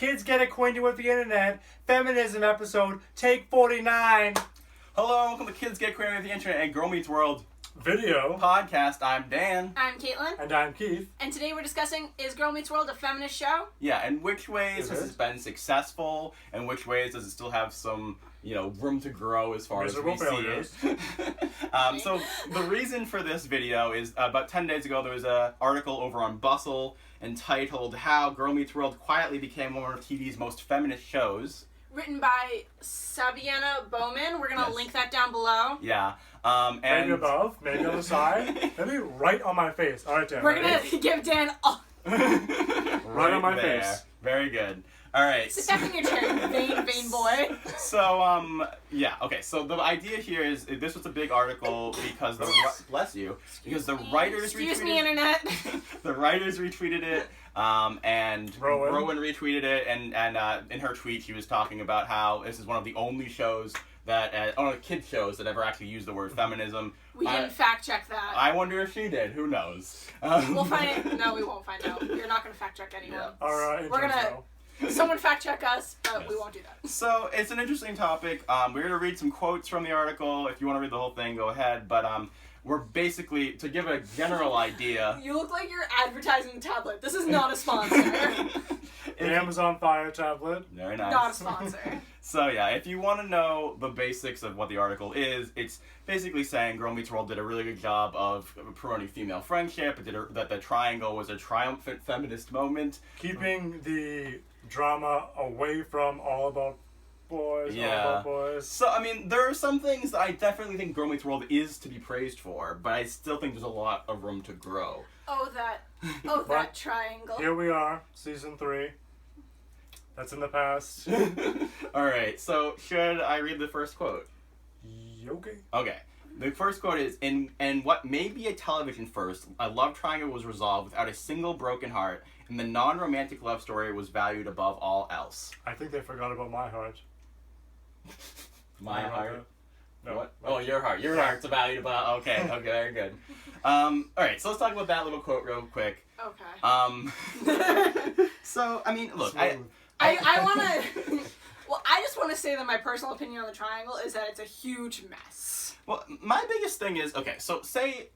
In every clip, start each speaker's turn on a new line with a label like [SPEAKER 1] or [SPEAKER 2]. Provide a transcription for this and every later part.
[SPEAKER 1] Kids Get Acquainted with the Internet, Feminism episode, take 49.
[SPEAKER 2] Hello, welcome to Kids Get Acquainted with the Internet and Girl Meets World
[SPEAKER 1] Video
[SPEAKER 2] podcast. I'm Dan.
[SPEAKER 3] I'm Caitlin.
[SPEAKER 1] And I'm Keith.
[SPEAKER 3] And today we're discussing, is Girl Meets World a feminist show?
[SPEAKER 2] Yeah, and which ways has it been successful, and which ways does it still have some, room to grow as far
[SPEAKER 1] Miserable
[SPEAKER 2] as we
[SPEAKER 1] failures.
[SPEAKER 2] see it. So the reason for this video is about 10 days ago there was an article over on Bustle entitled How Girl Meets World Quietly Became One of TV's Most Feminist Shows.
[SPEAKER 3] Written by Sabiana Bowman. We're going to link that down below.
[SPEAKER 2] Yeah. And
[SPEAKER 1] Maybe above, maybe on the side, maybe right on my face. Alright, Dan.
[SPEAKER 3] We're going to give Dan all...
[SPEAKER 1] right on my
[SPEAKER 2] there.
[SPEAKER 1] face.
[SPEAKER 2] Very good. Alright.
[SPEAKER 3] Sit back in your chair, vain boy.
[SPEAKER 2] So, okay, so the idea here is, this was a big article because bless you, because the writers retweeted it.
[SPEAKER 3] Excuse me, Internet.
[SPEAKER 2] The writers retweeted it, and
[SPEAKER 1] Rowan
[SPEAKER 2] retweeted it, and in her tweet she was talking about how this is one of the only shows that, kid shows that ever actually use the word feminism.
[SPEAKER 3] We didn't fact check that.
[SPEAKER 2] I wonder if she did, who knows?
[SPEAKER 3] We'll find it. No, we won't find out. You're not going to fact check anyone.
[SPEAKER 2] Yeah.
[SPEAKER 1] Alright,
[SPEAKER 3] We're going to... Someone fact check us, but we won't do that.
[SPEAKER 2] So, it's an interesting topic. We're going to read some quotes from the article. If you want to read the whole thing, go ahead. But we're basically, to give a general idea...
[SPEAKER 3] You look like you're advertising the tablet. This is not a sponsor.
[SPEAKER 1] The Amazon Fire tablet.
[SPEAKER 2] Very nice.
[SPEAKER 3] Not a sponsor.
[SPEAKER 2] So yeah, if you want to know the basics of what the article is, it's basically saying Girl Meets World did a really good job of promoting female friendship. That the triangle was a triumphant feminist moment.
[SPEAKER 1] Keeping the drama away from all about boys, all about boys.
[SPEAKER 2] So, I mean, there are some things that I definitely think Girl Meets World is to be praised for, but I still think there's a lot of room to grow.
[SPEAKER 3] That triangle.
[SPEAKER 1] Here we are, season 3. That's in the past.
[SPEAKER 2] Alright, so should I read the first quote?
[SPEAKER 1] Okay.
[SPEAKER 2] Okay. The first quote is, in what may be a television first, a love triangle was resolved without a single broken heart, and the non-romantic love story was valued above all else.
[SPEAKER 1] I think they forgot about my heart.
[SPEAKER 2] My heart?
[SPEAKER 1] No.
[SPEAKER 2] What? Oh, your heart. Your heart's valued above... Okay, very good. Alright, so let's talk about that little quote real quick.
[SPEAKER 3] Okay.
[SPEAKER 2] So, I mean, look,
[SPEAKER 3] I want to... Well, I just want to say that my personal opinion on the triangle is that it's a huge mess.
[SPEAKER 2] Well, my biggest thing is, okay, so say,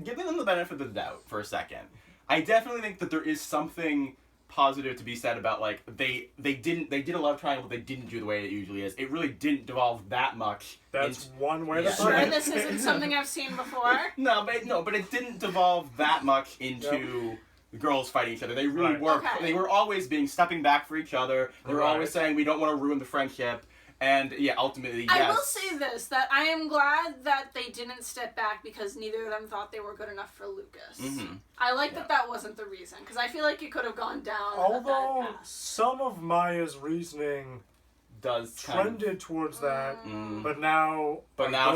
[SPEAKER 2] giving them the benefit of the doubt for a second, I definitely think that there is something positive to be said about, like, they did a love triangle, but they didn't do the way it usually is. It really didn't devolve that much.
[SPEAKER 1] That's one way to put
[SPEAKER 3] Sure,
[SPEAKER 1] it.
[SPEAKER 3] this isn't something I've seen before.
[SPEAKER 2] No, but it didn't devolve that much into... The girls fighting each other. They really were.
[SPEAKER 3] Okay.
[SPEAKER 2] They were always stepping back for each other. They were always saying, we don't want to ruin the friendship. And, yeah, ultimately, yes.
[SPEAKER 3] I will say this, that I am glad that they didn't step back because neither of them thought they were good enough for Lucas.
[SPEAKER 2] Mm-hmm.
[SPEAKER 3] I like that wasn't the reason, because I feel like it could have gone down.
[SPEAKER 1] Although, some of Maya's reasoning trended towards that, but now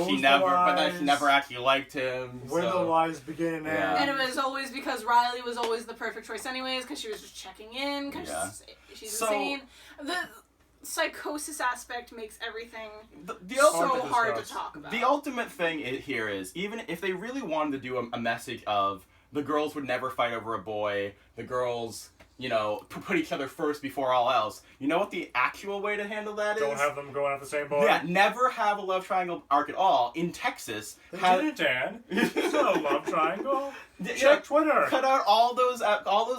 [SPEAKER 2] she never actually liked him.
[SPEAKER 1] Where the lies begin and end.
[SPEAKER 3] And it was always because Riley was always the perfect choice anyways, because she was just checking in, because she's insane. The psychosis aspect makes everything so hard to talk about.
[SPEAKER 2] The ultimate thing here is, even if they really wanted to do a message of the girls would never fight over a boy, the girls... put each other first before all else. You know what the actual way to handle that is?
[SPEAKER 1] Don't have them going after the same boy?
[SPEAKER 2] Yeah, never have a love triangle arc at all. In Texas...
[SPEAKER 1] didn't, Dan. It's not a love triangle. Check Twitter.
[SPEAKER 2] Cut out all those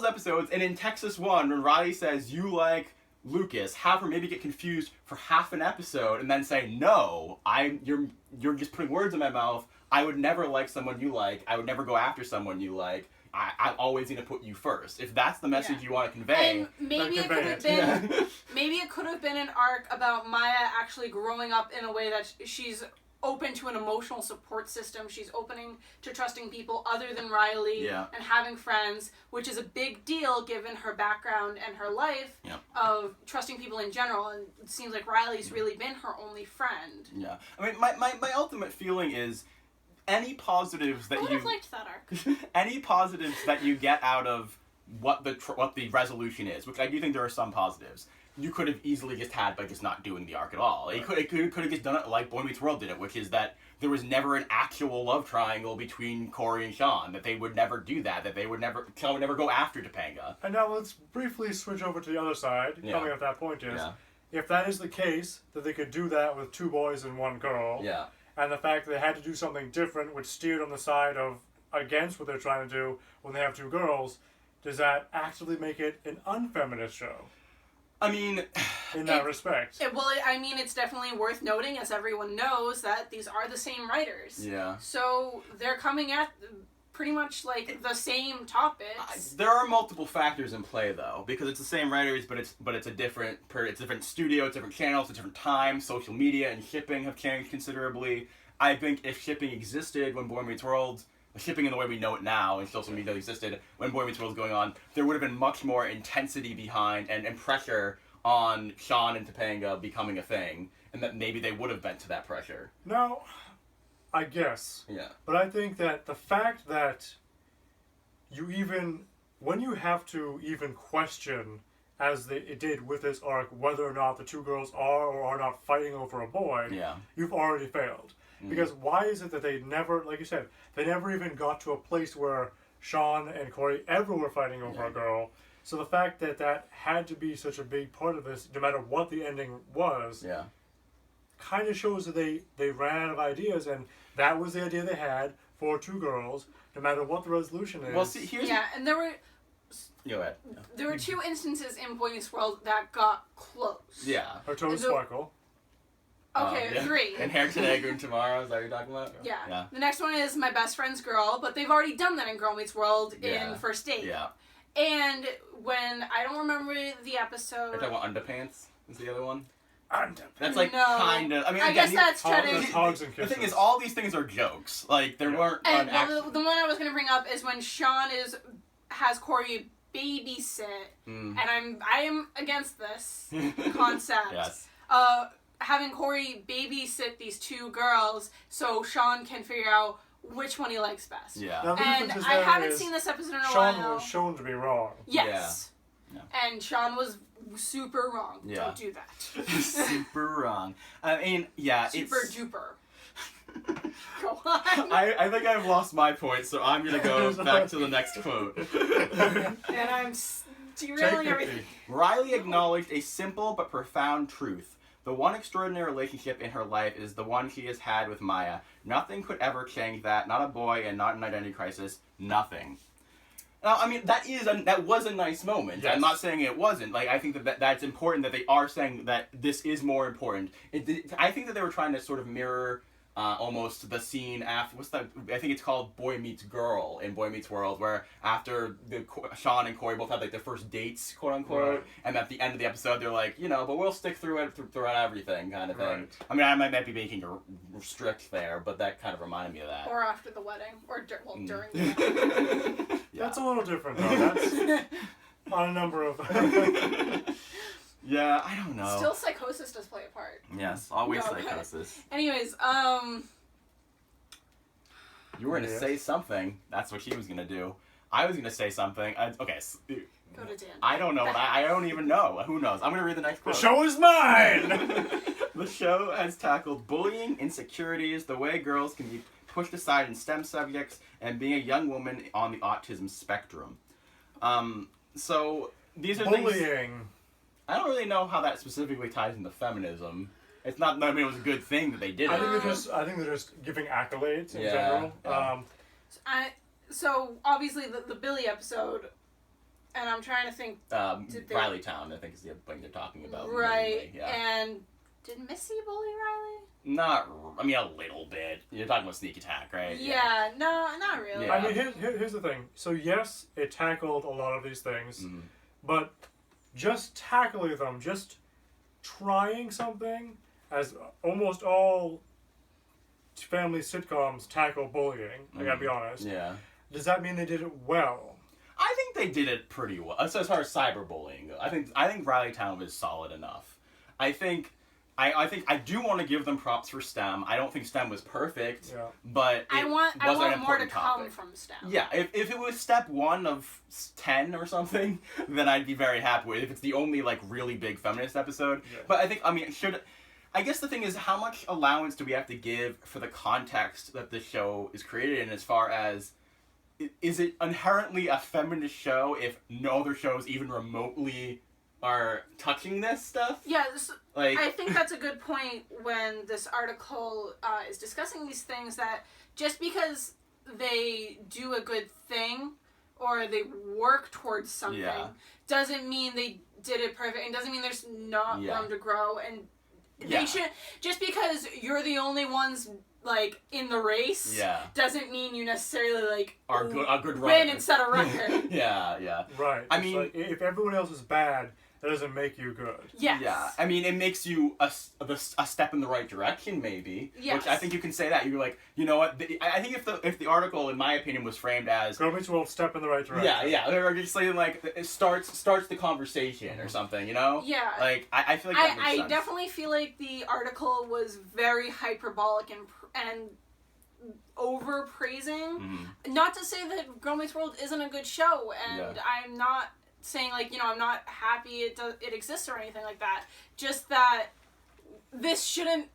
[SPEAKER 2] episodes, and in Texas 1, when Riley says, you like Lucas, have her maybe get confused for half an episode, and then say, no, you're just putting words in my mouth. I would never like someone you like. I would never go after someone you like. I'm always going to put you first. If that's the message you want to convey...
[SPEAKER 3] And maybe it could have been... Maybe it could have been an arc about Maya actually growing up in a way that she's open to an emotional support system. She's opening to trusting people other than Riley and having friends, which is a big deal given her background and her life of trusting people in general. And it seems like Riley's really been her only friend.
[SPEAKER 2] Yeah. I mean, my ultimate feeling is... Any positives that
[SPEAKER 3] I would have liked that arc.
[SPEAKER 2] Any positives that you get out of what the resolution is, which I do think there are some positives. you could have easily just had by just not doing the arc at all. It could have just done it like Boy Meets World did it, which is that there was never an actual love triangle between Corey and Sean, that they would never do that, Sean would never go after Topanga.
[SPEAKER 1] And now let's briefly switch over to the other side, coming at that point is, if that is the case, that they could do that with 2 boys and 1 girl, and the fact that they had to do something different, which steered on the side of against what they're trying to do when they have 2 girls, does that actively make it an unfeminist show?
[SPEAKER 2] I mean,
[SPEAKER 1] in that respect.
[SPEAKER 3] It's definitely worth noting, as everyone knows, that these are the same writers.
[SPEAKER 2] Yeah.
[SPEAKER 3] So they're coming at pretty much like the same topics.
[SPEAKER 2] There are multiple factors in play though, because it's the same writers, but it's a different studio, it's different channels, it's a different time. Social media and shipping have changed considerably. I think if shipping existed when Boy Meets World, shipping in the way we know it now, and social media existed when Boy Meets World was going on, there would have been much more intensity behind and pressure on Sean and Topanga becoming a thing, and that maybe they would have bent to that pressure.
[SPEAKER 1] No, I guess.
[SPEAKER 2] Yeah.
[SPEAKER 1] But I think that the fact that when you have to even question, as it did with this arc, whether or not the 2 girls are or are not fighting over a boy, you've already failed. Because why is it that they never, like you said, they never even got to a place where Sean and Corey ever were fighting over a girl? So the fact that that had to be such a big part of this, no matter what the ending was, kind of shows that they ran out of ideas, and that was the idea they had for 2 girls, no matter what the resolution is.
[SPEAKER 2] Well, see, here's...
[SPEAKER 3] Yeah, and there were...
[SPEAKER 2] Go ahead.
[SPEAKER 3] There were 2 instances in Boy Meets World that got close.
[SPEAKER 2] Yeah.
[SPEAKER 1] Her toes sparkle.
[SPEAKER 3] Okay, 3.
[SPEAKER 2] And Hair Today, Groom Tomorrow, is that what you're talking about?
[SPEAKER 3] Yeah. The next one is My Best Friend's Girl, but they've already done that in Girl Meets World in First Date.
[SPEAKER 2] Yeah.
[SPEAKER 3] And when, I don't remember the episode...
[SPEAKER 2] Are you talking about Underpants? Is the other one?
[SPEAKER 1] Underpants.
[SPEAKER 2] That's like kind of... I mean,
[SPEAKER 3] I guess that's trying to...
[SPEAKER 2] The thing is, all these things are jokes. Like, there weren't...
[SPEAKER 3] And the one I was going to bring up is when Sean has Corey babysit, and I am against this concept.
[SPEAKER 2] Yes.
[SPEAKER 3] Having Corey babysit these 2 girls so Sean can figure out which one he likes best.
[SPEAKER 2] Yeah.
[SPEAKER 3] And I haven't seen this episode in a
[SPEAKER 1] while.
[SPEAKER 3] Sean
[SPEAKER 1] was shown to be wrong.
[SPEAKER 3] Yes.
[SPEAKER 2] Yeah.
[SPEAKER 3] And Sean was super wrong.
[SPEAKER 2] Yeah.
[SPEAKER 3] Don't do that.
[SPEAKER 2] Super wrong. I mean, yeah,
[SPEAKER 3] super
[SPEAKER 2] it's...
[SPEAKER 3] duper. Go on.
[SPEAKER 2] I think I've lost my point, so I'm going to go back to the next quote.
[SPEAKER 3] And I'm derailing everything.
[SPEAKER 2] Riley acknowledged a simple but profound truth. The one extraordinary relationship in her life is the one she has had with Maya. Nothing could ever change that. Not a boy and not an identity crisis. Nothing. Now, I mean, that was a nice moment. Yes. I'm not saying it wasn't. Like, I think that's important that they are saying that this is more important. I think that they were trying to sort of mirror almost the scene after, I think it's called Boy Meets Girl in Boy Meets World, where after Sean and Corey both had like their first dates, quote unquote, and at the end of the episode they're like, but we'll stick through it throughout everything, kind of thing.
[SPEAKER 1] Right.
[SPEAKER 2] I mean, I might be making it strict there, but that kind of reminded me of that.
[SPEAKER 3] Or after the wedding, or during the wedding.
[SPEAKER 1] That's a little different though. That's on a number of...
[SPEAKER 2] Yeah, I don't know.
[SPEAKER 3] Still, psychosis does play a part.
[SPEAKER 2] Yes, always psychosis.
[SPEAKER 3] Anyways,
[SPEAKER 2] You were going to say something. That's what she was going to do. I was going to say something. Okay.
[SPEAKER 3] Go to Dan.
[SPEAKER 2] I don't know. I don't even know. Who knows? I'm going to read the next quote.
[SPEAKER 1] The show is mine!
[SPEAKER 2] The show has tackled bullying, insecurities, the way girls can be pushed aside in STEM subjects, and being a young woman on the autism spectrum. So, these are
[SPEAKER 1] bullying.
[SPEAKER 2] Things... I don't really know how that specifically ties into feminism. It's not. I mean, it was a good thing that they did it.
[SPEAKER 1] I think they're just giving accolades in general.
[SPEAKER 2] Yeah.
[SPEAKER 3] So obviously the Billy episode, and I'm trying to think.
[SPEAKER 2] Riley Town, I think, is the thing they're talking about.
[SPEAKER 3] Right.
[SPEAKER 2] Yeah.
[SPEAKER 3] And did Missy bully Riley?
[SPEAKER 2] Not. I mean, a little bit. You're talking about Sneak Attack, right?
[SPEAKER 3] Yeah. No, not really.
[SPEAKER 1] Yeah. I mean, here's the thing. So yes, it tackled a lot of these things, but just tackling them, just trying something, as almost all family sitcoms tackle bullying, I gotta be honest.
[SPEAKER 2] Yeah.
[SPEAKER 1] Does that mean they did it well?
[SPEAKER 2] I think they did it pretty well. As far as cyberbullying goes, I think Riley Town was solid enough. I think I think I do want to give them props for STEM. I don't think STEM was perfect, but
[SPEAKER 3] I want more to come from STEM.
[SPEAKER 2] Yeah, if it was step 1 of 10 or something, then I'd be very happy with it. If it's the only like really big feminist episode. Yeah. But I guess the thing is, how much allowance do we have to give for the context that this show is created in, as far as, is it inherently a feminist show if no other shows even remotely are touching this stuff?
[SPEAKER 3] Yes, I think that's a good point when this article is discussing these things, that just because they do a good thing or they work towards something doesn't mean they did it perfect, and doesn't mean there's not room to grow, and they should, just because you're the only ones like in the race doesn't mean you necessarily like
[SPEAKER 2] are a good
[SPEAKER 3] win and set a record.
[SPEAKER 1] Right. I mean, like, if everyone else is bad, that doesn't make you good.
[SPEAKER 3] Yes.
[SPEAKER 2] Yeah. I mean, it makes you a step in the right direction, maybe.
[SPEAKER 3] Yes.
[SPEAKER 2] Which I think you can say that. You're like, you know what? I think if the article, in my opinion, was framed as
[SPEAKER 1] Girl Meets World, step in the right direction.
[SPEAKER 2] Yeah. They're just saying like it starts the conversation or something. You know?
[SPEAKER 3] Yeah.
[SPEAKER 2] Like I feel like that makes sense.
[SPEAKER 3] I definitely feel like the article was very hyperbolic and over praising. Mm-hmm. Not to say that Girl Meets World isn't a good show, and I'm not saying like, I'm not happy it exists or anything like that. Just that this shouldn't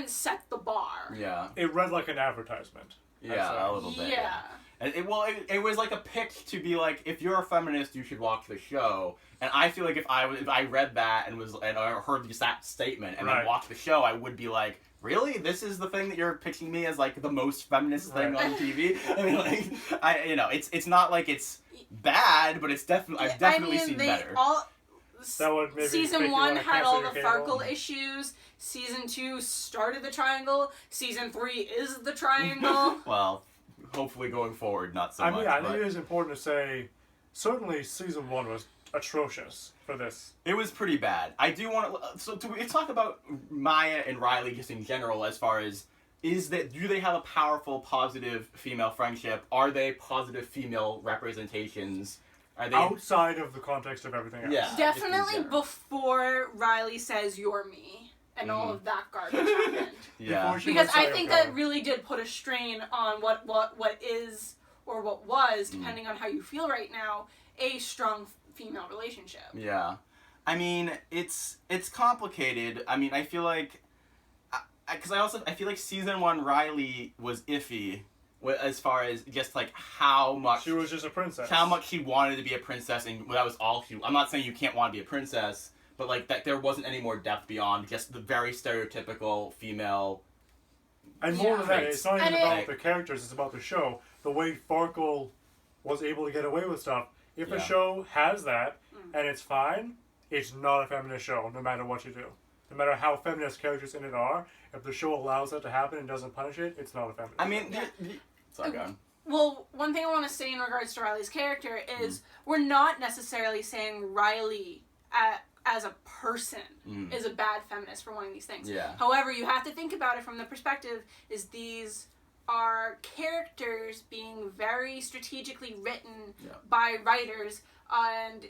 [SPEAKER 3] set the bar.
[SPEAKER 2] Yeah.
[SPEAKER 1] It read like an advertisement.
[SPEAKER 2] Yeah, a little bit.
[SPEAKER 3] Yeah.
[SPEAKER 2] And it was like a pitch to be like, if you're a feminist, you should watch the show. And I feel like if I read that and I heard that statement and then watched the show, I would be like, really? This is the thing that you're pitching me as like the most feminist thing on TV? I mean, like, it's not like it's bad, but it's definitely I've definitely seen better.
[SPEAKER 3] Season 1 had all the Farkle issues. Season 2 started the triangle. Season 3 is the triangle.
[SPEAKER 2] Well, hopefully going forward, not so much.
[SPEAKER 1] I think it is important to say, certainly Season 1 was atrocious for this.
[SPEAKER 2] It was pretty bad. I do want to talk about Maya and Riley just in general, as far as do they have a powerful, positive female friendship? Are they positive female representations? Are they
[SPEAKER 1] outside of the context of everything else?
[SPEAKER 2] Yeah,
[SPEAKER 3] definitely before Riley says "you're me" and all of that garbage happened.
[SPEAKER 2] Yeah,
[SPEAKER 3] because I think that really did put a strain on what is or what was, depending on how you feel right now, a strong female relationship.
[SPEAKER 2] Yeah. I mean, it's complicated. I mean, I feel like, because I feel like Season 1 Riley was iffy as far as just like how much
[SPEAKER 1] she was just a princess.
[SPEAKER 2] How much she wanted to be a princess, and that was all she. I'm not saying you can't want to be a princess, but like that there wasn't any more depth beyond just the very stereotypical female.
[SPEAKER 1] And more than that, it's not even about the characters; it's about the show. The way Farkle was able to get away with stuff. If a show has that and it's fine, it's not a feminist show, no matter what you do. No matter how feminist characters in it are, if the show allows that to happen and doesn't punish it, it's not a feminist show.
[SPEAKER 2] I mean, sorry, go on.
[SPEAKER 3] Well, one thing I want to say in regards to Riley's character is we're not necessarily saying Riley as a person is a bad feminist for wanting these things.
[SPEAKER 2] Yeah.
[SPEAKER 3] However, you have to think about it from the perspective is these are characters being very strategically written by writers, and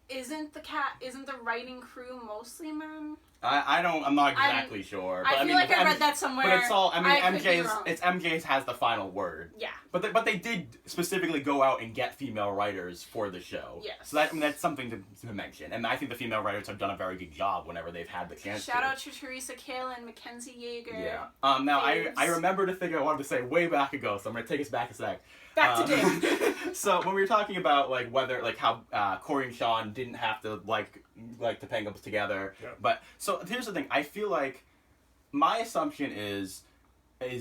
[SPEAKER 3] isn't the writing crew mostly men?
[SPEAKER 2] I'm not exactly sure. But
[SPEAKER 3] I feel like I read that somewhere.
[SPEAKER 2] But it's all. I mean, MJ's has the final word.
[SPEAKER 3] Yeah.
[SPEAKER 2] But they did specifically go out and get female writers for the show.
[SPEAKER 3] Yes.
[SPEAKER 2] So that's something to mention, and I think the female writers have done a very good job whenever they've had the chance.
[SPEAKER 3] Shout out to Teresa Kale and Mackenzie Yeager.
[SPEAKER 2] Yeah. Now I remembered a thing I wanted to say way back ago, so I'm gonna take us back a sec.
[SPEAKER 3] Back to Dick.
[SPEAKER 2] So when we were talking about like whether like how Corey and Sean didn't have to like Topanga together, but so here's the thing. I feel like my assumption is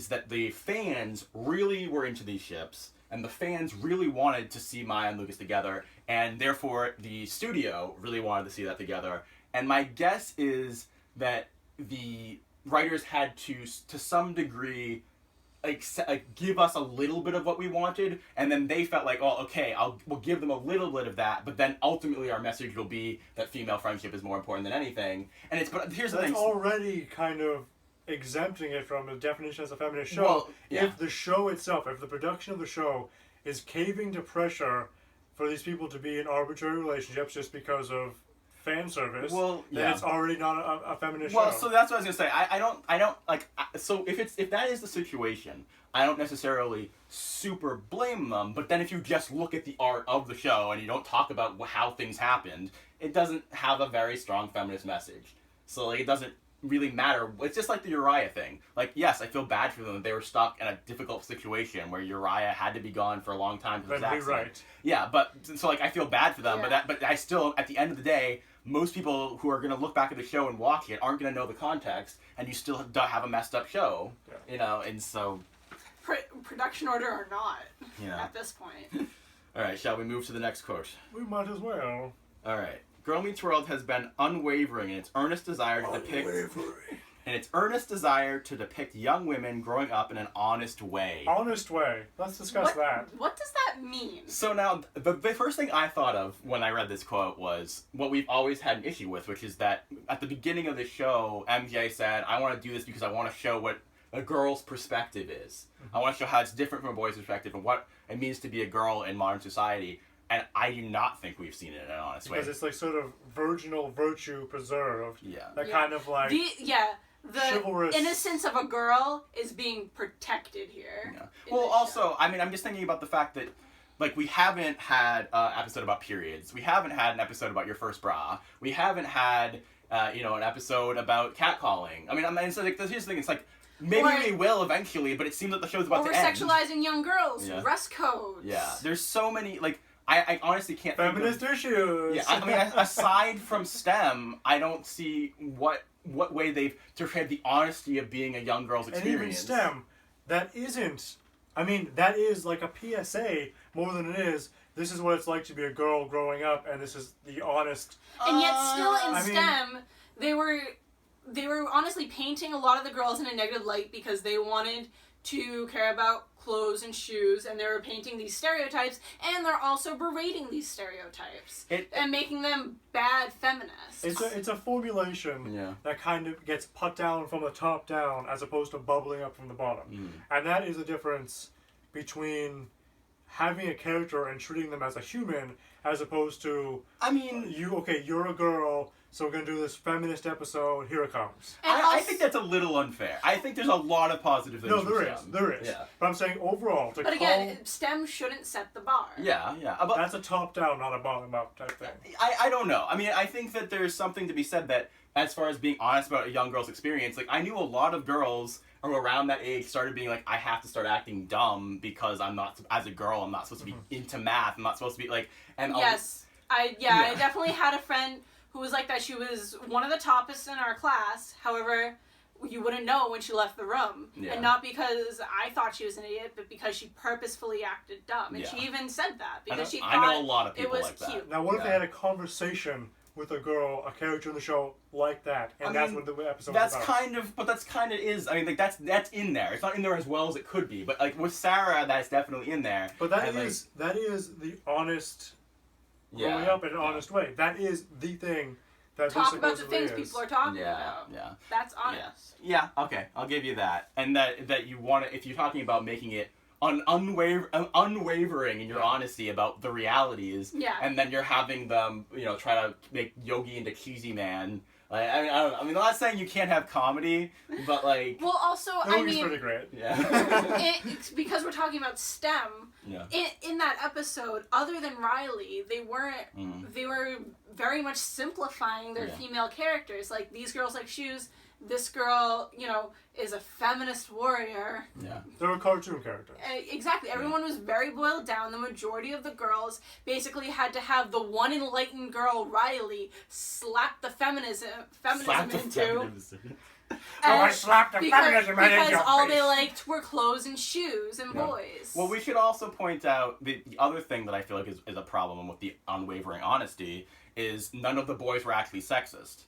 [SPEAKER 2] that the fans really were into these ships, and the fans really wanted to see Maya and Lucas together, and therefore the studio really wanted to see that together. And my guess is that the writers had to some degree give us a little bit of what we wanted, and then they felt like, oh, okay, we'll give them a little bit of that, but then ultimately our message will be that female friendship is more important than anything. And but here's the thing.
[SPEAKER 1] That's already kind of exempting it from the definition as a feminist show.
[SPEAKER 2] Well,
[SPEAKER 1] if the show itself, if the production of the show is caving to pressure for these people to be in arbitrary relationships just because of fan service,
[SPEAKER 2] well,
[SPEAKER 1] then it's already not a feminist show.
[SPEAKER 2] Well, so that's what I was gonna say. I don't like. So if that is the situation, I don't necessarily super blame them. But then if you just look at the art of the show and you don't talk about how things happened, it doesn't have a very strong feminist message. So like, it doesn't really matter. It's just like the Uriah thing. Like, yes, I feel bad for them that they were stuck in a difficult situation where Uriah had to be gone for a long time for his accident.
[SPEAKER 1] Right.
[SPEAKER 2] Yeah, but so like I feel bad for them, but I still, at the end of the day, most people who are going to look back at the show and watch it aren't going to know the context, and you still have a messed up show, you know, and so...
[SPEAKER 3] Production order or not, at this point.
[SPEAKER 2] All right, shall we move to the next quote?
[SPEAKER 1] We might as well.
[SPEAKER 2] All right. Girl Meets World has been unwavering in its earnest desire to depict young women growing up in an honest way.
[SPEAKER 1] Honest way. Let's discuss that.
[SPEAKER 3] What does that mean?
[SPEAKER 2] So now, the first thing I thought of when I read this quote was what we've always had an issue with, which is that at the beginning of the show, MJ said, I want to do this because I want to show what a girl's perspective is. I want to show how it's different from a boy's perspective and what it means to be a girl in modern society. And I do not think we've seen it in an honest way.
[SPEAKER 1] Because it's like sort of virginal virtue preserved.
[SPEAKER 2] Yeah.
[SPEAKER 1] That kind of like...
[SPEAKER 3] The
[SPEAKER 1] chivalrous...
[SPEAKER 3] innocence of a girl is being protected here.
[SPEAKER 2] Yeah. Well, also, I mean, I'm just thinking about the fact that, like, we haven't had an episode about periods. We haven't had an episode about your first bra. We haven't had, an episode about catcalling. I mean, so, like, here's the thing. It's like, maybe we will eventually, but it seems like the show's about to end.
[SPEAKER 3] Over-sexualizing young girls. Yeah. Dress codes.
[SPEAKER 2] Yeah. There's so many, like... I honestly can't
[SPEAKER 1] feminist
[SPEAKER 2] think of...
[SPEAKER 1] issues.
[SPEAKER 2] Yeah, I mean, aside from STEM, I don't see what way they've portrayed the honesty of being a young girl's experience.
[SPEAKER 1] And even STEM, that isn't... I mean, that is like a PSA more than it is, this is what it's like to be a girl growing up, and this is the honest...
[SPEAKER 3] And yet still in STEM, they were honestly painting a lot of the girls in a negative light because they wanted to care about clothes and shoes, and they were painting these stereotypes, and they're also berating these stereotypes and making them bad feminists.
[SPEAKER 1] It's a formulation that kind of gets put down from the top down as opposed to bubbling up from the bottom. And that is the difference between having a character and treating them as a human as opposed to,
[SPEAKER 2] I mean...
[SPEAKER 1] you're a girl, so we're going to do this feminist episode, here it comes.
[SPEAKER 2] I think that's a little unfair. I think there's a lot of positive things.
[SPEAKER 1] No, there is. Yeah. But I'm saying overall,
[SPEAKER 3] again, STEM shouldn't set the bar.
[SPEAKER 2] Yeah.
[SPEAKER 1] That's a top-down, not a bottom-up type thing.
[SPEAKER 2] I don't know. I mean, I think that there's something to be said that, as far as being honest about a young girl's experience, like, I knew a lot of girls who around that age started being like, I have to start acting dumb because I'm not, as a girl, I'm not supposed to be into math. I'm not supposed to be, like...
[SPEAKER 3] I definitely had a friend who was like that. She was one of the topest in our class. However, you wouldn't know when she left the room. Yeah. And not because I thought she was an idiot, but because she purposefully acted dumb. And she even said that because she thought
[SPEAKER 2] I know a lot of people
[SPEAKER 3] it was
[SPEAKER 2] like that.
[SPEAKER 3] cute.
[SPEAKER 1] Now, what if they had a conversation with a girl, a character in the show like that, and that's what the episode was about?
[SPEAKER 2] That's kind of is. I mean, like that's in there. It's not in there as well as it could be, but like with Sarah, that's definitely in there.
[SPEAKER 1] But that is the honest growing up in an honest way. That is the thing that
[SPEAKER 3] talk about the things people are talking about.
[SPEAKER 2] Yeah,
[SPEAKER 3] that's honest.
[SPEAKER 2] Yeah. Okay, I'll give you that. And that you want to, if you're talking about making it unwavering in your honesty about the realities, and then you're having them, try to make Yogi into cheesy man. Like, I don't know. I mean, I'm not saying you can't have comedy, but like...
[SPEAKER 3] Well, also,
[SPEAKER 1] Yogi's pretty great.
[SPEAKER 2] Yeah.
[SPEAKER 3] It's because we're talking about STEM.
[SPEAKER 2] Yeah.
[SPEAKER 3] In that episode, other than Riley, they weren't... They were very much simplifying their female characters. Like, these girls like shoes. This girl, is a feminist warrior.
[SPEAKER 1] Yeah. They're a cartoon character.
[SPEAKER 3] Exactly. Everyone was very boiled down. The majority of the girls basically had to have the one enlightened girl, Riley, slap the feminism into.
[SPEAKER 1] I slapped the feminism into your
[SPEAKER 3] because all
[SPEAKER 1] face.
[SPEAKER 3] they liked were clothes and shoes and boys.
[SPEAKER 2] Well, we should also point out the other thing that I feel like is a problem with the unwavering honesty is none of the boys were actually sexist.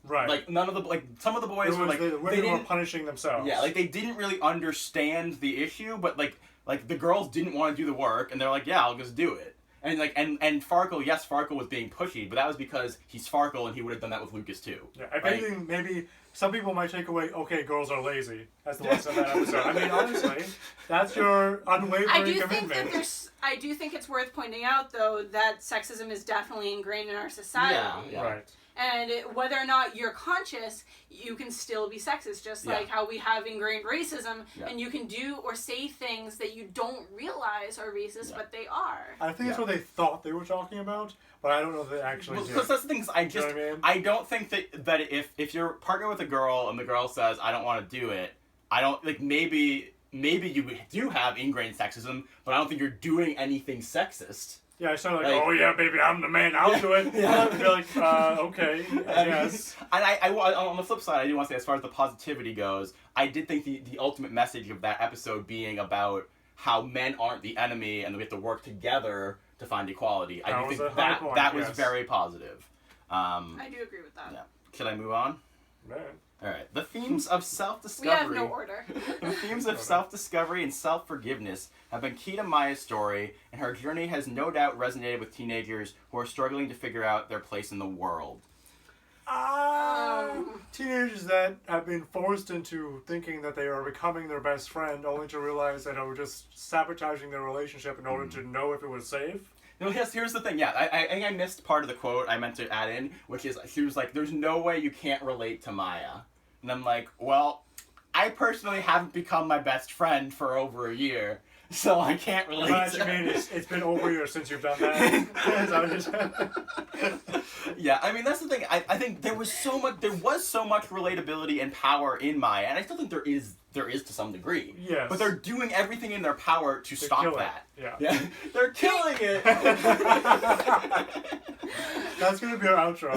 [SPEAKER 1] Right.
[SPEAKER 2] Like, some of the boys were like...
[SPEAKER 1] The women were punishing themselves.
[SPEAKER 2] Yeah, like, they didn't really understand the issue, but, like the girls didn't want to do the work, and they're like, yeah, I'll just do it. And Farkle, yes, Farkle was being pushy, but that was because he's Farkle and he would have done that with Lucas too.
[SPEAKER 1] Yeah, if anything, maybe some people might take away, okay, girls are lazy, as the lesson of that episode. I mean, honestly, that's your unwavering commitment.
[SPEAKER 3] I do think it's worth pointing out, though, that sexism is definitely ingrained in our society.
[SPEAKER 2] Yeah.
[SPEAKER 1] Right.
[SPEAKER 3] And whether or not you're conscious, you can still be sexist, just like how we have ingrained racism, and you can do or say things that you don't realize are racist, but they are.
[SPEAKER 1] I think that's what they thought they were talking about, but I don't know if they actually did.
[SPEAKER 2] Because that's the thing, I don't think that if you're partnered with a girl and the girl says, I don't want to do it, I don't, like, maybe you do have ingrained sexism, but I don't think you're doing anything sexist.
[SPEAKER 1] Yeah, I sounded like, oh yeah, baby, I'm the man, I'll do it. I'd be like, okay, yes.
[SPEAKER 2] And I, on the flip side, I do want to say, as far as the positivity goes, I did think the ultimate message of that episode being about how men aren't the enemy and we have to work together to find equality. I do think that was very positive.
[SPEAKER 3] I do agree with that.
[SPEAKER 2] Yeah. Should I move on?
[SPEAKER 1] Man.
[SPEAKER 2] All right. The themes of self-discovery.
[SPEAKER 3] We have no order.
[SPEAKER 2] The themes of self-discovery and self-forgiveness have been key to Maya's story, and her journey has no doubt resonated with teenagers who are struggling to figure out their place in the world.
[SPEAKER 1] Teenagers that have been forced into thinking that they are becoming their best friend, only to realize that they were just sabotaging their relationship in order to know if it was safe.
[SPEAKER 2] No, here's the thing. Yeah, I think I missed part of the quote I meant to add in, which is she was like, "There's no way you can't relate to Maya," and I'm like, "Well, I personally haven't become my best friend for over a year, so I can't relate."
[SPEAKER 1] But you mean it's been over a year since you've done that?
[SPEAKER 2] Yeah, I mean that's the thing. I think there was so much relatability and power in Maya, and I still think there is to some degree.
[SPEAKER 1] Yes.
[SPEAKER 2] But they're doing everything in their power to stop that.
[SPEAKER 1] Yeah.
[SPEAKER 2] They're killing it.
[SPEAKER 1] That's gonna be our outro.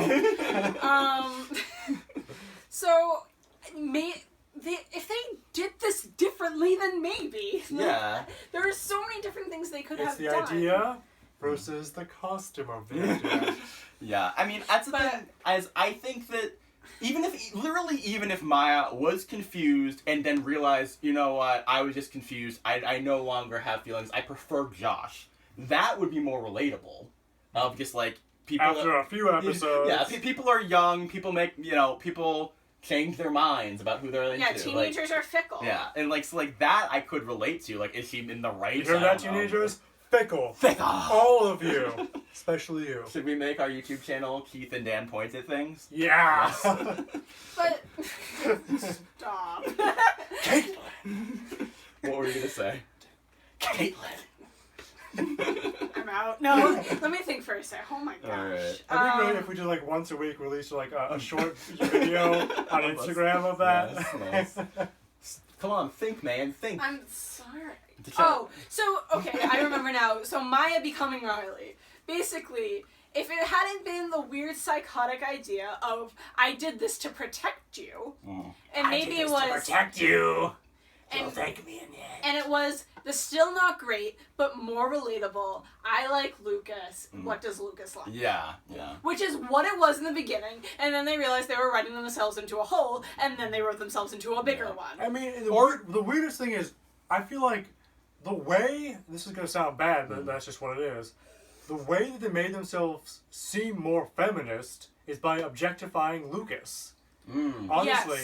[SPEAKER 3] So, if they did this differently, then maybe.
[SPEAKER 2] Yeah.
[SPEAKER 3] There are so many different things they could have done.
[SPEAKER 1] It's the idea versus the costume of the idea.
[SPEAKER 2] Yeah, I mean, that's the thing. As I think that even if Maya was confused and then realized, you know what, I was just confused, I no longer have feelings, I prefer Josh, that would be more relatable. Of just like people
[SPEAKER 1] after a few episodes.
[SPEAKER 2] Yeah, people are young. People change their minds about who they're into.
[SPEAKER 3] Yeah, teenagers are fickle.
[SPEAKER 2] Yeah, and that I could relate to. Like, is she in the right?
[SPEAKER 1] You hear that, teenagers? Fickle. All of you. Especially you.
[SPEAKER 2] Should we make our YouTube channel Keith and Dan Point at Things?
[SPEAKER 1] Yeah.
[SPEAKER 2] Yes.
[SPEAKER 3] But stop.
[SPEAKER 1] Caitlin.
[SPEAKER 2] What were you gonna say?
[SPEAKER 1] Caitlin.
[SPEAKER 3] I'm out. No, let me think for a sec. Oh my gosh.
[SPEAKER 2] All right.
[SPEAKER 1] It'd be great if we did like once a week release like a short video on Instagram of that.
[SPEAKER 2] Nice. Come on, think, man, think.
[SPEAKER 3] I'm sorry. Okay, I remember now. So Maya becoming Riley. Basically, if it hadn't been the weird psychotic idea of I did this to protect you, and maybe it was
[SPEAKER 1] to protect you.
[SPEAKER 3] And,
[SPEAKER 1] thank me in the end.
[SPEAKER 3] And it was the still not great, but more relatable. I like Lucas. What does Lucas like?
[SPEAKER 2] Yeah.
[SPEAKER 3] Which is what it was in the beginning, and then they realized they were writing themselves into a hole, and then they wrote themselves into a bigger one.
[SPEAKER 1] I mean, the weirdest thing is, I feel like the way, this is going to sound bad, but that's just what it is, the way that they made themselves seem more feminist is by objectifying Lucas. Honestly,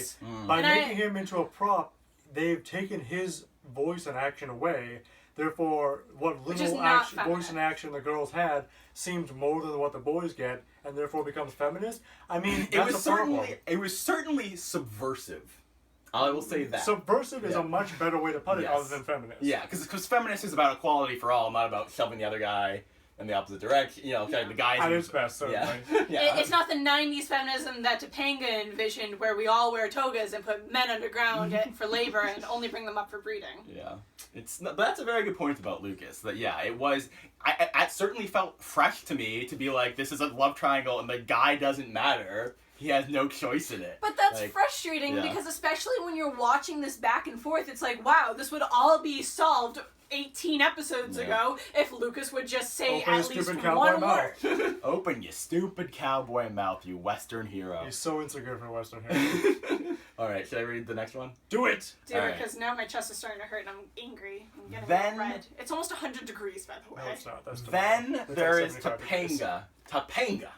[SPEAKER 1] by making him into a prop, they've taken his voice and action away. Therefore, what little voice and action the girls had seemed more than what the boys get, and therefore becomes feminist. I mean, that's a problem.
[SPEAKER 2] It was certainly subversive. I will say that.
[SPEAKER 1] Subversive is a much better way to put it other than feminist.
[SPEAKER 2] Yeah, because feminist is about equality for all, not about shoving the other guy in the opposite direction. You know, the guys.
[SPEAKER 1] At its best, certainly.
[SPEAKER 3] Yeah. It's not the 90s feminism that Topanga envisioned, where we all wear togas and put men underground for labor and only bring them up for breeding.
[SPEAKER 2] Yeah. But that's a very good point about Lucas. That, it was... It certainly felt fresh to me to be like, this is a love triangle and the guy doesn't matter. He has no choice in it.
[SPEAKER 3] But that's frustrating because especially when you're watching this back and forth, it's like, wow, this would all be solved 18 episodes ago if Lucas would just say
[SPEAKER 1] Open
[SPEAKER 3] at
[SPEAKER 1] your
[SPEAKER 3] least
[SPEAKER 1] stupid
[SPEAKER 3] one
[SPEAKER 1] cowboy
[SPEAKER 3] word.
[SPEAKER 1] mouth.
[SPEAKER 2] Open your stupid cowboy mouth, you Western hero.
[SPEAKER 1] He's so insecure for Western hero.
[SPEAKER 2] Alright, should I read the next one?
[SPEAKER 1] Do it!
[SPEAKER 3] Do it, because now my chest is starting to hurt and I'm angry. I'm getting red. It's almost 100 degrees, by the way.
[SPEAKER 1] No, it's not. That's
[SPEAKER 2] Then there is
[SPEAKER 1] 75 degrees.
[SPEAKER 2] Topanga.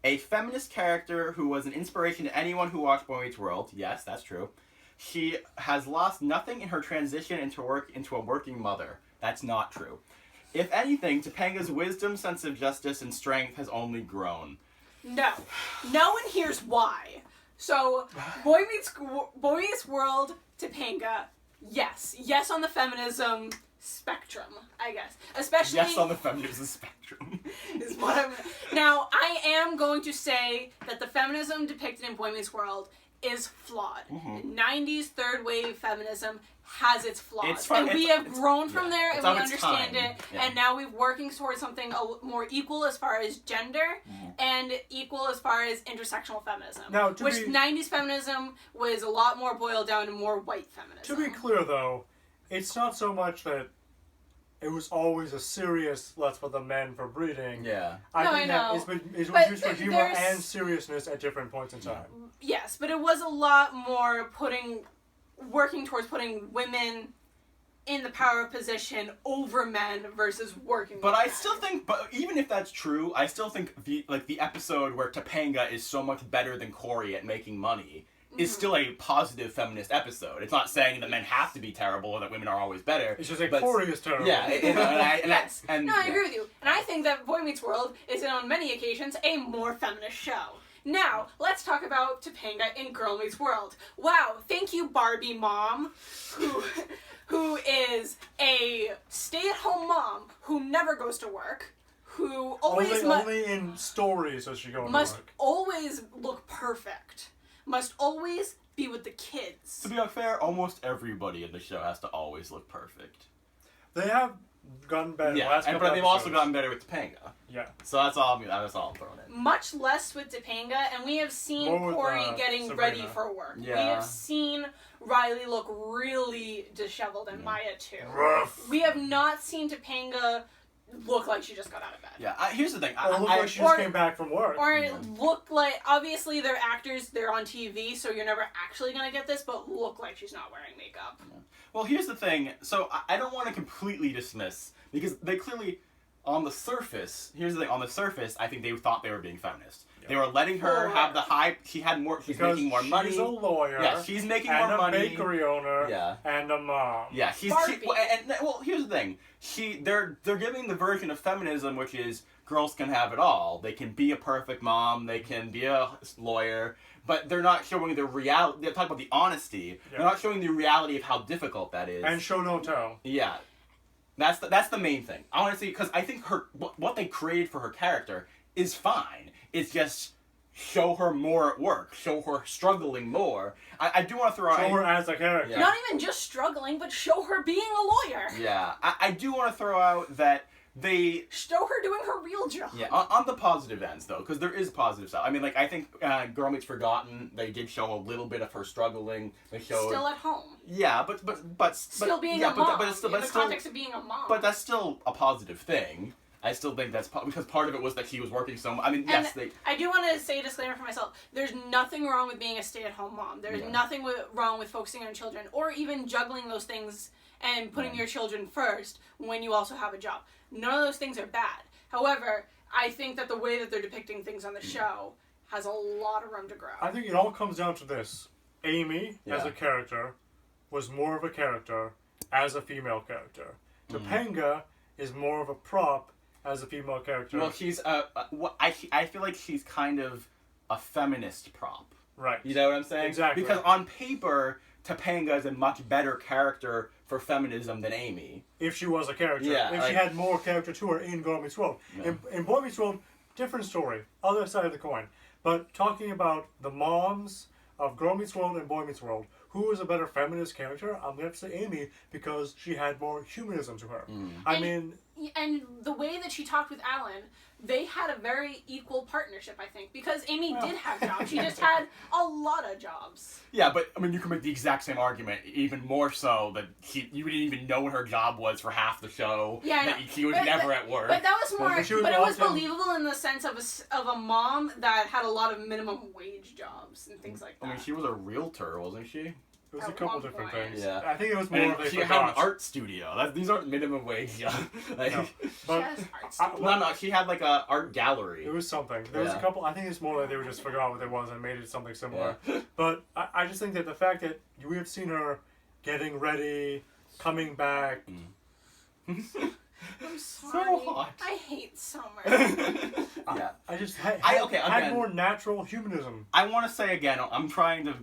[SPEAKER 2] A feminist character who was an inspiration to anyone who watched Boy Meets World. Yes, that's true. She has lost nothing in her transition into a working mother. That's not true. If anything, Topanga's wisdom, sense of justice, and strength has only grown.
[SPEAKER 3] No. No, and here's why. So, Boy Meets World, Topanga, yes. Yes on the feminism spectrum, I guess. Especially...
[SPEAKER 2] Yes on the feminism spectrum.
[SPEAKER 3] is what I'm... Now, I am going to say that the feminism depicted in Boy Meets World is flawed. 90s third wave feminism has its flaws. We have grown from there, and we understand it, and now we're working towards something more equal as far as gender, and equal as far as intersectional feminism.
[SPEAKER 1] Now,
[SPEAKER 3] 90s feminism was a lot more boiled down to more white feminism.
[SPEAKER 1] To be clear, though, it's not so much that it was always a serious let's put the men for breeding.
[SPEAKER 3] Yeah.
[SPEAKER 1] I know. It's was used for humor and seriousness at different points in time.
[SPEAKER 3] Yes, but it was a lot more working towards putting women in the power position over men versus working with
[SPEAKER 2] But I
[SPEAKER 3] men.
[SPEAKER 2] still think, even if that's true, I still think the episode where Topanga is so much better than Corey at making money is still a positive feminist episode. It's not saying that men have to be terrible or that women are always better.
[SPEAKER 1] It's just like Corey is terrible.
[SPEAKER 2] Yeah,
[SPEAKER 3] I agree with you. And I think that Boy Meets World is, on many occasions, a more feminist show. Now, let's talk about Topanga in Girl Meets World. Wow, thank you, Barbie mom, who is a stay-at-home mom who never goes to work, who always
[SPEAKER 1] only in stories does she go to work.
[SPEAKER 3] Must always look perfect. Must always be with the kids.
[SPEAKER 2] To be fair, almost everybody in the show has to always look perfect.
[SPEAKER 1] They have gotten better.
[SPEAKER 2] Yeah, but they've also gotten better with Topanga.
[SPEAKER 1] Yeah.
[SPEAKER 2] So that's all I'm throwing in.
[SPEAKER 3] Much less with Topanga, and we have seen Corey getting
[SPEAKER 1] Sabrina.
[SPEAKER 3] ready for work.
[SPEAKER 2] Yeah.
[SPEAKER 3] We have seen Riley look really disheveled, and Maya too.
[SPEAKER 1] Rough.
[SPEAKER 3] We have not seen Topanga look like she just got out of bed.
[SPEAKER 2] Yeah, here's the thing.
[SPEAKER 1] Or look like she just came back from work.
[SPEAKER 3] Or look like, obviously they're actors, they're on TV, so you're never actually going to get this, but look like she's not wearing makeup.
[SPEAKER 2] Yeah. Well, here's the thing. So I don't want to completely dismiss, because they clearly, on the surface, I think they thought they were being feminist. Yep. They were letting her have the high, she's making more money.
[SPEAKER 1] She's a lawyer.
[SPEAKER 2] Yeah, she's making more money.
[SPEAKER 1] And a bakery owner.
[SPEAKER 2] Yeah.
[SPEAKER 1] And a mom.
[SPEAKER 2] Yeah, well, here's the thing. They're giving the version of feminism, which is girls can have it all. They can be a perfect mom. They can be a lawyer. But they're not showing the reality. They're talking about the honesty. Yeah. They're not showing the reality of how difficult that is.
[SPEAKER 1] And show don't tell.
[SPEAKER 2] Yeah. That's the main thing. Honestly, because I think what they created for her character is fine. It's just show her more at work. Show her struggling more. I do want to throw out...
[SPEAKER 1] Show her as a character.
[SPEAKER 3] Yeah. Not even just struggling, but show her being a lawyer.
[SPEAKER 2] Yeah. I do want to throw out that they...
[SPEAKER 3] Show her doing her real job.
[SPEAKER 2] Yeah, on the positive ends, though, because there is positive stuff. I mean, like, I think Girl Meets Forgotten, they did show a little bit of her struggling. They showed...
[SPEAKER 3] Still at home.
[SPEAKER 2] Yeah, but
[SPEAKER 3] still being a mom. In the context of being a mom.
[SPEAKER 2] But that's still a positive thing. I still think that's because part of it was that she was working so much. I mean, yes,
[SPEAKER 3] I do want to say a disclaimer for myself. There's nothing wrong with being a stay-at-home mom. There's nothing wrong with focusing on children or even juggling those things and putting your children first when you also have a job. None of those things are bad. However, I think that the way that they're depicting things on the show has a lot of room to grow.
[SPEAKER 1] I think it all comes down to this. Amy, as a character, was more of a character as a female character. Topanga is more of a prop as a female character.
[SPEAKER 2] Well, she's I feel like she's kind of a feminist prop.
[SPEAKER 1] Right.
[SPEAKER 2] You know what I'm saying?
[SPEAKER 1] Exactly.
[SPEAKER 2] Because on paper, Topanga is a much better character for feminism than Amy.
[SPEAKER 1] If she was a character.
[SPEAKER 2] Yeah.
[SPEAKER 1] If she had more character to her in Girl Meets World. Yeah. In Boy Meets World, different story. Other side of the coin. But talking about the moms of Girl Meets World and Boy Meets World, who is a better feminist character? I'm going to say Amy because she had more humanism to her. I mean...
[SPEAKER 3] And the way that she talked with Alan, they had a very equal partnership, I think, because Amy did have jobs. She just had a lot of jobs.
[SPEAKER 2] Yeah, but I mean, you can make the exact same argument, even more so that you didn't even know what her job was for half the show.
[SPEAKER 3] Yeah,
[SPEAKER 2] that he was never at work.
[SPEAKER 3] But that was more. But it was
[SPEAKER 1] awesome.
[SPEAKER 3] believable in the sense of a mom that had a lot of minimum wage jobs and things like that.
[SPEAKER 2] I mean, she was a realtor, wasn't she?
[SPEAKER 1] It was a couple different things.
[SPEAKER 2] Yeah.
[SPEAKER 1] I think it was more of
[SPEAKER 2] she had an art studio. These aren't minimum wage jobs. Like,
[SPEAKER 1] no.
[SPEAKER 3] But, she has art studio.
[SPEAKER 2] No, she had like a art gallery.
[SPEAKER 1] It was something. There was a couple. I think it's more like they just forgot what it was and made it something similar. Yeah. But I just think that the fact that we have seen her getting ready, coming back.
[SPEAKER 3] I'm sorry.
[SPEAKER 2] So hot.
[SPEAKER 3] I hate summer.
[SPEAKER 1] Yeah. I just had more natural humanism.
[SPEAKER 2] I want to say again, I'm trying to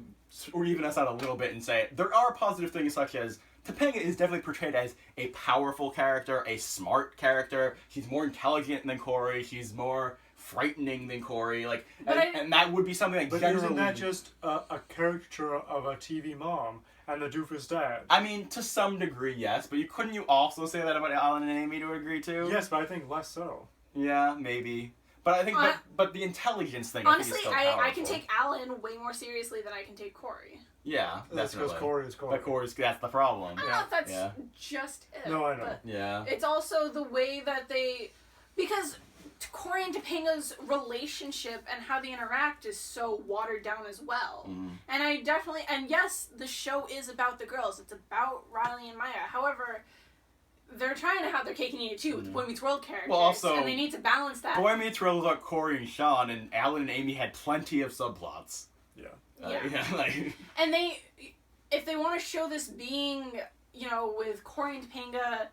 [SPEAKER 2] even us out a little bit and say there are positive things such as Topanga is definitely portrayed as a powerful character, a smart character. She's more intelligent than Corey. She's more frightening than Corey. Like, and that would be something like generally.
[SPEAKER 1] But isn't that just a caricature of a TV mom and the doofus dad?
[SPEAKER 2] I mean, to some degree, yes. But couldn't you also say that about Alan and Amy to a degree too?
[SPEAKER 1] Yes, but I think less so.
[SPEAKER 2] Yeah, maybe. But I think, but the intelligence thing.
[SPEAKER 3] Honestly,
[SPEAKER 2] I
[SPEAKER 3] can take Alan way more seriously than I can take Corey.
[SPEAKER 2] Yeah,
[SPEAKER 1] that's because Corey is Corey.
[SPEAKER 2] That's the problem.
[SPEAKER 3] I don't know if that's just it.
[SPEAKER 1] No, I know.
[SPEAKER 2] Yeah.
[SPEAKER 3] It's also the way that because Corey and Topanga's relationship and how they interact is so watered down as well. And yes, the show is about the girls. It's about Riley and Maya. However, they're trying to have their cake and eat it too with the Boy Meets World characters.
[SPEAKER 2] Well, also,
[SPEAKER 3] and they need to balance that.
[SPEAKER 2] Boy Meets World was about Corey and Sean, and Alan and Amy had plenty of subplots.
[SPEAKER 3] And if they want to show this being, with Corey and Topanga,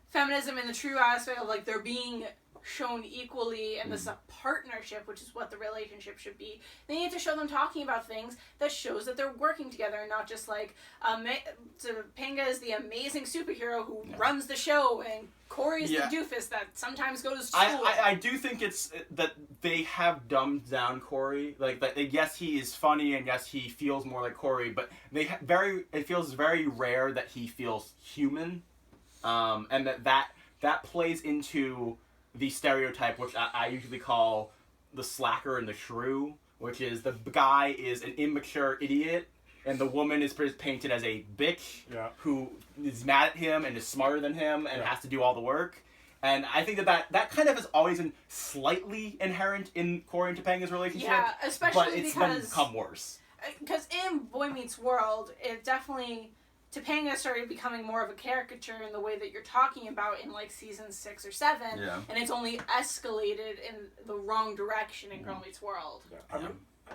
[SPEAKER 3] feminism in the true aspect of like they're being shown equally and this is a partnership, which is what the relationship should be, they need to show them talking about things that shows that they're working together and not just like Topanga is the amazing superhero who runs the show and Corey's the doofus that sometimes goes to school.
[SPEAKER 2] I do think it's that they have dumbed down Corey. Like, yes, he is funny and yes, he feels more like Corey, but it feels very rare that he feels human, and that plays into the stereotype, which I usually call the slacker and the shrew, which is the guy is an immature idiot, and the woman is painted as a bitch who is mad at him and is smarter than him and has to do all the work. And I think that kind of has always been slightly inherent in Corey and Topanga's relationship.
[SPEAKER 3] Yeah, especially
[SPEAKER 2] but it's
[SPEAKER 3] because
[SPEAKER 2] become worse.
[SPEAKER 3] Because in Boy Meets World, it definitely Topanga started becoming more of a caricature in the way that you're talking about in like season 6 or 7, and it's only escalated in the wrong direction in Girl Meets World.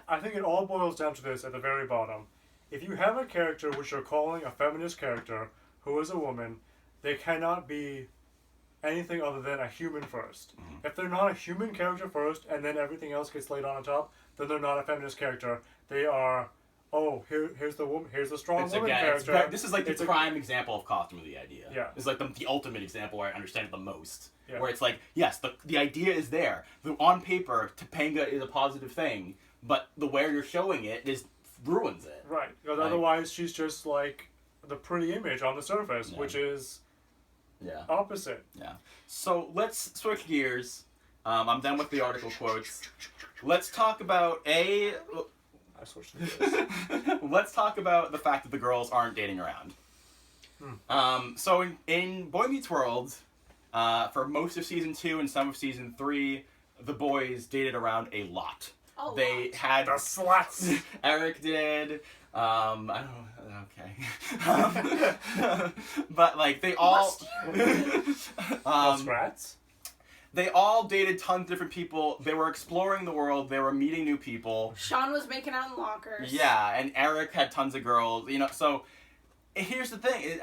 [SPEAKER 1] I think it all boils down to this at the very bottom. If you have a character which you're calling a feminist character who is a woman, they cannot be anything other than a human first. If they're not a human character first and then everything else gets laid on top, then they're not a feminist character. They are, here's the woman, here's the strong woman character.
[SPEAKER 2] This is like the prime example of costume of the idea.
[SPEAKER 1] Yeah.
[SPEAKER 2] It's like the ultimate example where I understand it the most.
[SPEAKER 1] Yeah.
[SPEAKER 2] Where it's like, yes, the idea is there. On paper, Topanga is a positive thing, but the way you're showing it ruins it.
[SPEAKER 1] Right. Because otherwise she's just like the pretty image on the surface, which is opposite.
[SPEAKER 2] Yeah. So let's switch gears. I'm done with the article quotes. Let's talk about
[SPEAKER 1] I switched gears.
[SPEAKER 2] Let's talk about the fact that the girls aren't dating around. So in Boy Meets World, for most of season 2 and some of season 3, the boys dated around a lot. They had
[SPEAKER 1] the sluts.
[SPEAKER 2] Eric did. I don't know. Okay. But like they all.
[SPEAKER 1] Scrats.
[SPEAKER 2] They all dated tons of different people. They were exploring the world. They were meeting new people.
[SPEAKER 3] Sean was making out in lockers.
[SPEAKER 2] Yeah, and Eric had tons of girls. So here's the thing,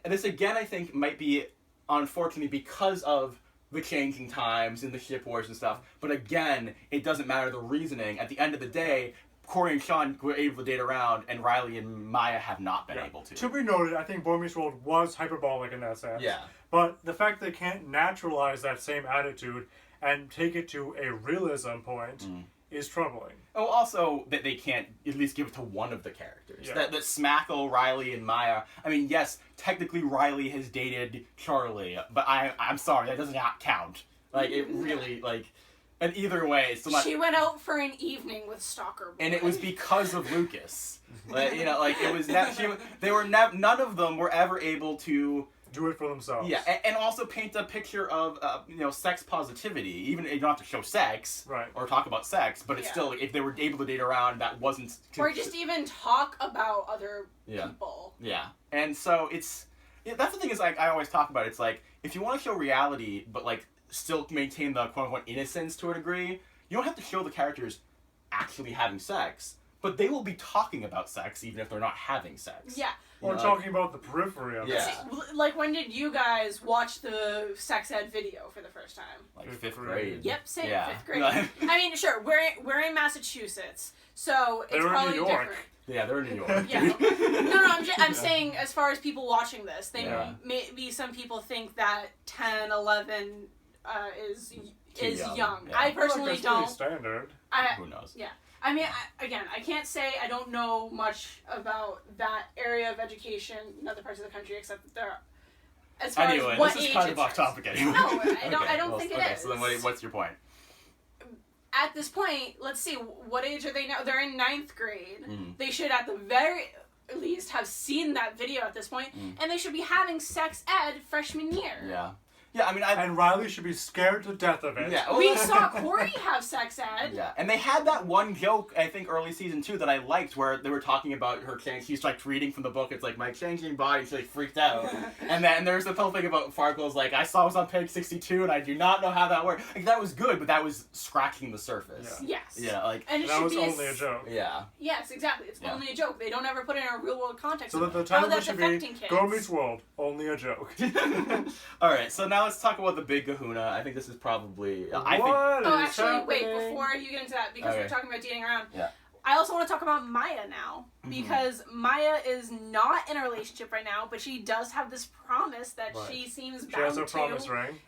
[SPEAKER 2] this again I think might be unfortunately because of the changing times and the ship wars and stuff. But again, it doesn't matter the reasoning. At the end of the day, Corey and Sean were able to date around, and Riley and Maya have not been able to.
[SPEAKER 1] To be noted, I think Boy Meets World was hyperbolic in that sense.
[SPEAKER 2] Yeah.
[SPEAKER 1] But the fact they can't naturalize that same attitude and take it to a realism point is troubling.
[SPEAKER 2] Oh, also that they can't at least give it to one of the characters.
[SPEAKER 1] Yeah.
[SPEAKER 2] That Smackle, Riley, and Maya. I mean, yes, technically Riley has dated Charlie, but I'm sorry, that does not count. Like, it really, like... And either way, it's still not...
[SPEAKER 3] She went out for an evening with Stalker Boy.
[SPEAKER 2] And it was because of Lucas. Like, you know, like, it was... none of them were ever able to...
[SPEAKER 1] do it for themselves.
[SPEAKER 2] Yeah, and also paint a picture of, you know, sex positivity. Even, you don't have to show sex.
[SPEAKER 1] Right.
[SPEAKER 2] Or talk about sex, but it's still, if they were able to date around, that wasn't...
[SPEAKER 3] Or just even talk about other people.
[SPEAKER 2] Yeah. And so it's... Yeah, that's the thing is, like, I always talk about, it's like, if you want to show reality, but, like, still maintain the quote-unquote innocence to a degree, you don't have to show the characters actually having sex, but they will be talking about sex even if they're not having sex.
[SPEAKER 3] Yeah.
[SPEAKER 1] Or talking about the periphery of it.
[SPEAKER 2] Yeah.
[SPEAKER 3] Like, when did you guys watch the sex ed video for the first time?
[SPEAKER 2] Like 5th grade.
[SPEAKER 3] Yep, same,
[SPEAKER 2] Yeah.
[SPEAKER 3] 5th grade. I mean, sure, we're in Massachusetts, so it's probably
[SPEAKER 1] in New York.
[SPEAKER 3] different.
[SPEAKER 2] Yeah, they're in New York.
[SPEAKER 3] Yeah. No, I'm saying, as far as people watching this, maybe some people think that 10, 11 is young.
[SPEAKER 2] Yeah.
[SPEAKER 3] I personally
[SPEAKER 1] that's
[SPEAKER 3] don't.
[SPEAKER 1] pretty standard.
[SPEAKER 2] Who knows?
[SPEAKER 3] Yeah. I mean, I can't say I don't know much about that area of education in other parts of the country, except that there, as far
[SPEAKER 2] Anyway,
[SPEAKER 3] as what
[SPEAKER 2] this is
[SPEAKER 3] age
[SPEAKER 2] kind of
[SPEAKER 3] it
[SPEAKER 2] off
[SPEAKER 3] starts.
[SPEAKER 2] topic anyway.
[SPEAKER 3] No, I don't think it is.
[SPEAKER 2] So then what's your point?
[SPEAKER 3] At this point, let's see, what age are they now? They're in 9th grade.
[SPEAKER 2] Mm-hmm.
[SPEAKER 3] They should, at the very least, have seen that video at this point, and they should be having sex ed freshman year.
[SPEAKER 2] Yeah. Yeah, I mean,
[SPEAKER 1] And Riley should be scared to death of it.
[SPEAKER 2] Yeah.
[SPEAKER 3] We saw Corey have sex ed.
[SPEAKER 2] Yeah, and they had that one joke, I think, early season 2 that I liked, where they were talking about her change. She's like reading from the book. It's like, my changing body. She like freaked out. And then there's the whole thing about Farkle's like, I saw it was on page 62, and I do not know how that worked. Like, that was good, but that was scratching the surface.
[SPEAKER 1] Yeah.
[SPEAKER 3] Yes.
[SPEAKER 2] Yeah, like,
[SPEAKER 3] And it
[SPEAKER 1] that
[SPEAKER 3] should
[SPEAKER 1] was
[SPEAKER 3] be
[SPEAKER 1] only a joke.
[SPEAKER 2] yeah.
[SPEAKER 3] Yes, exactly. It's only a joke. They don't ever put it in a real world context.
[SPEAKER 1] So that the
[SPEAKER 3] how
[SPEAKER 1] title
[SPEAKER 3] that's
[SPEAKER 1] should be
[SPEAKER 3] affecting kids.
[SPEAKER 1] Girl Meets World, only a joke.
[SPEAKER 2] Alright, so now let's talk about the big kahuna. I think this is probably... I think,
[SPEAKER 3] Oh, actually, wait, before you get into that, because we're talking about dating around, I also want to talk about Maya now, because Maya is not in a relationship right now, but she does have this promise that she seems bound
[SPEAKER 1] has a promise ring.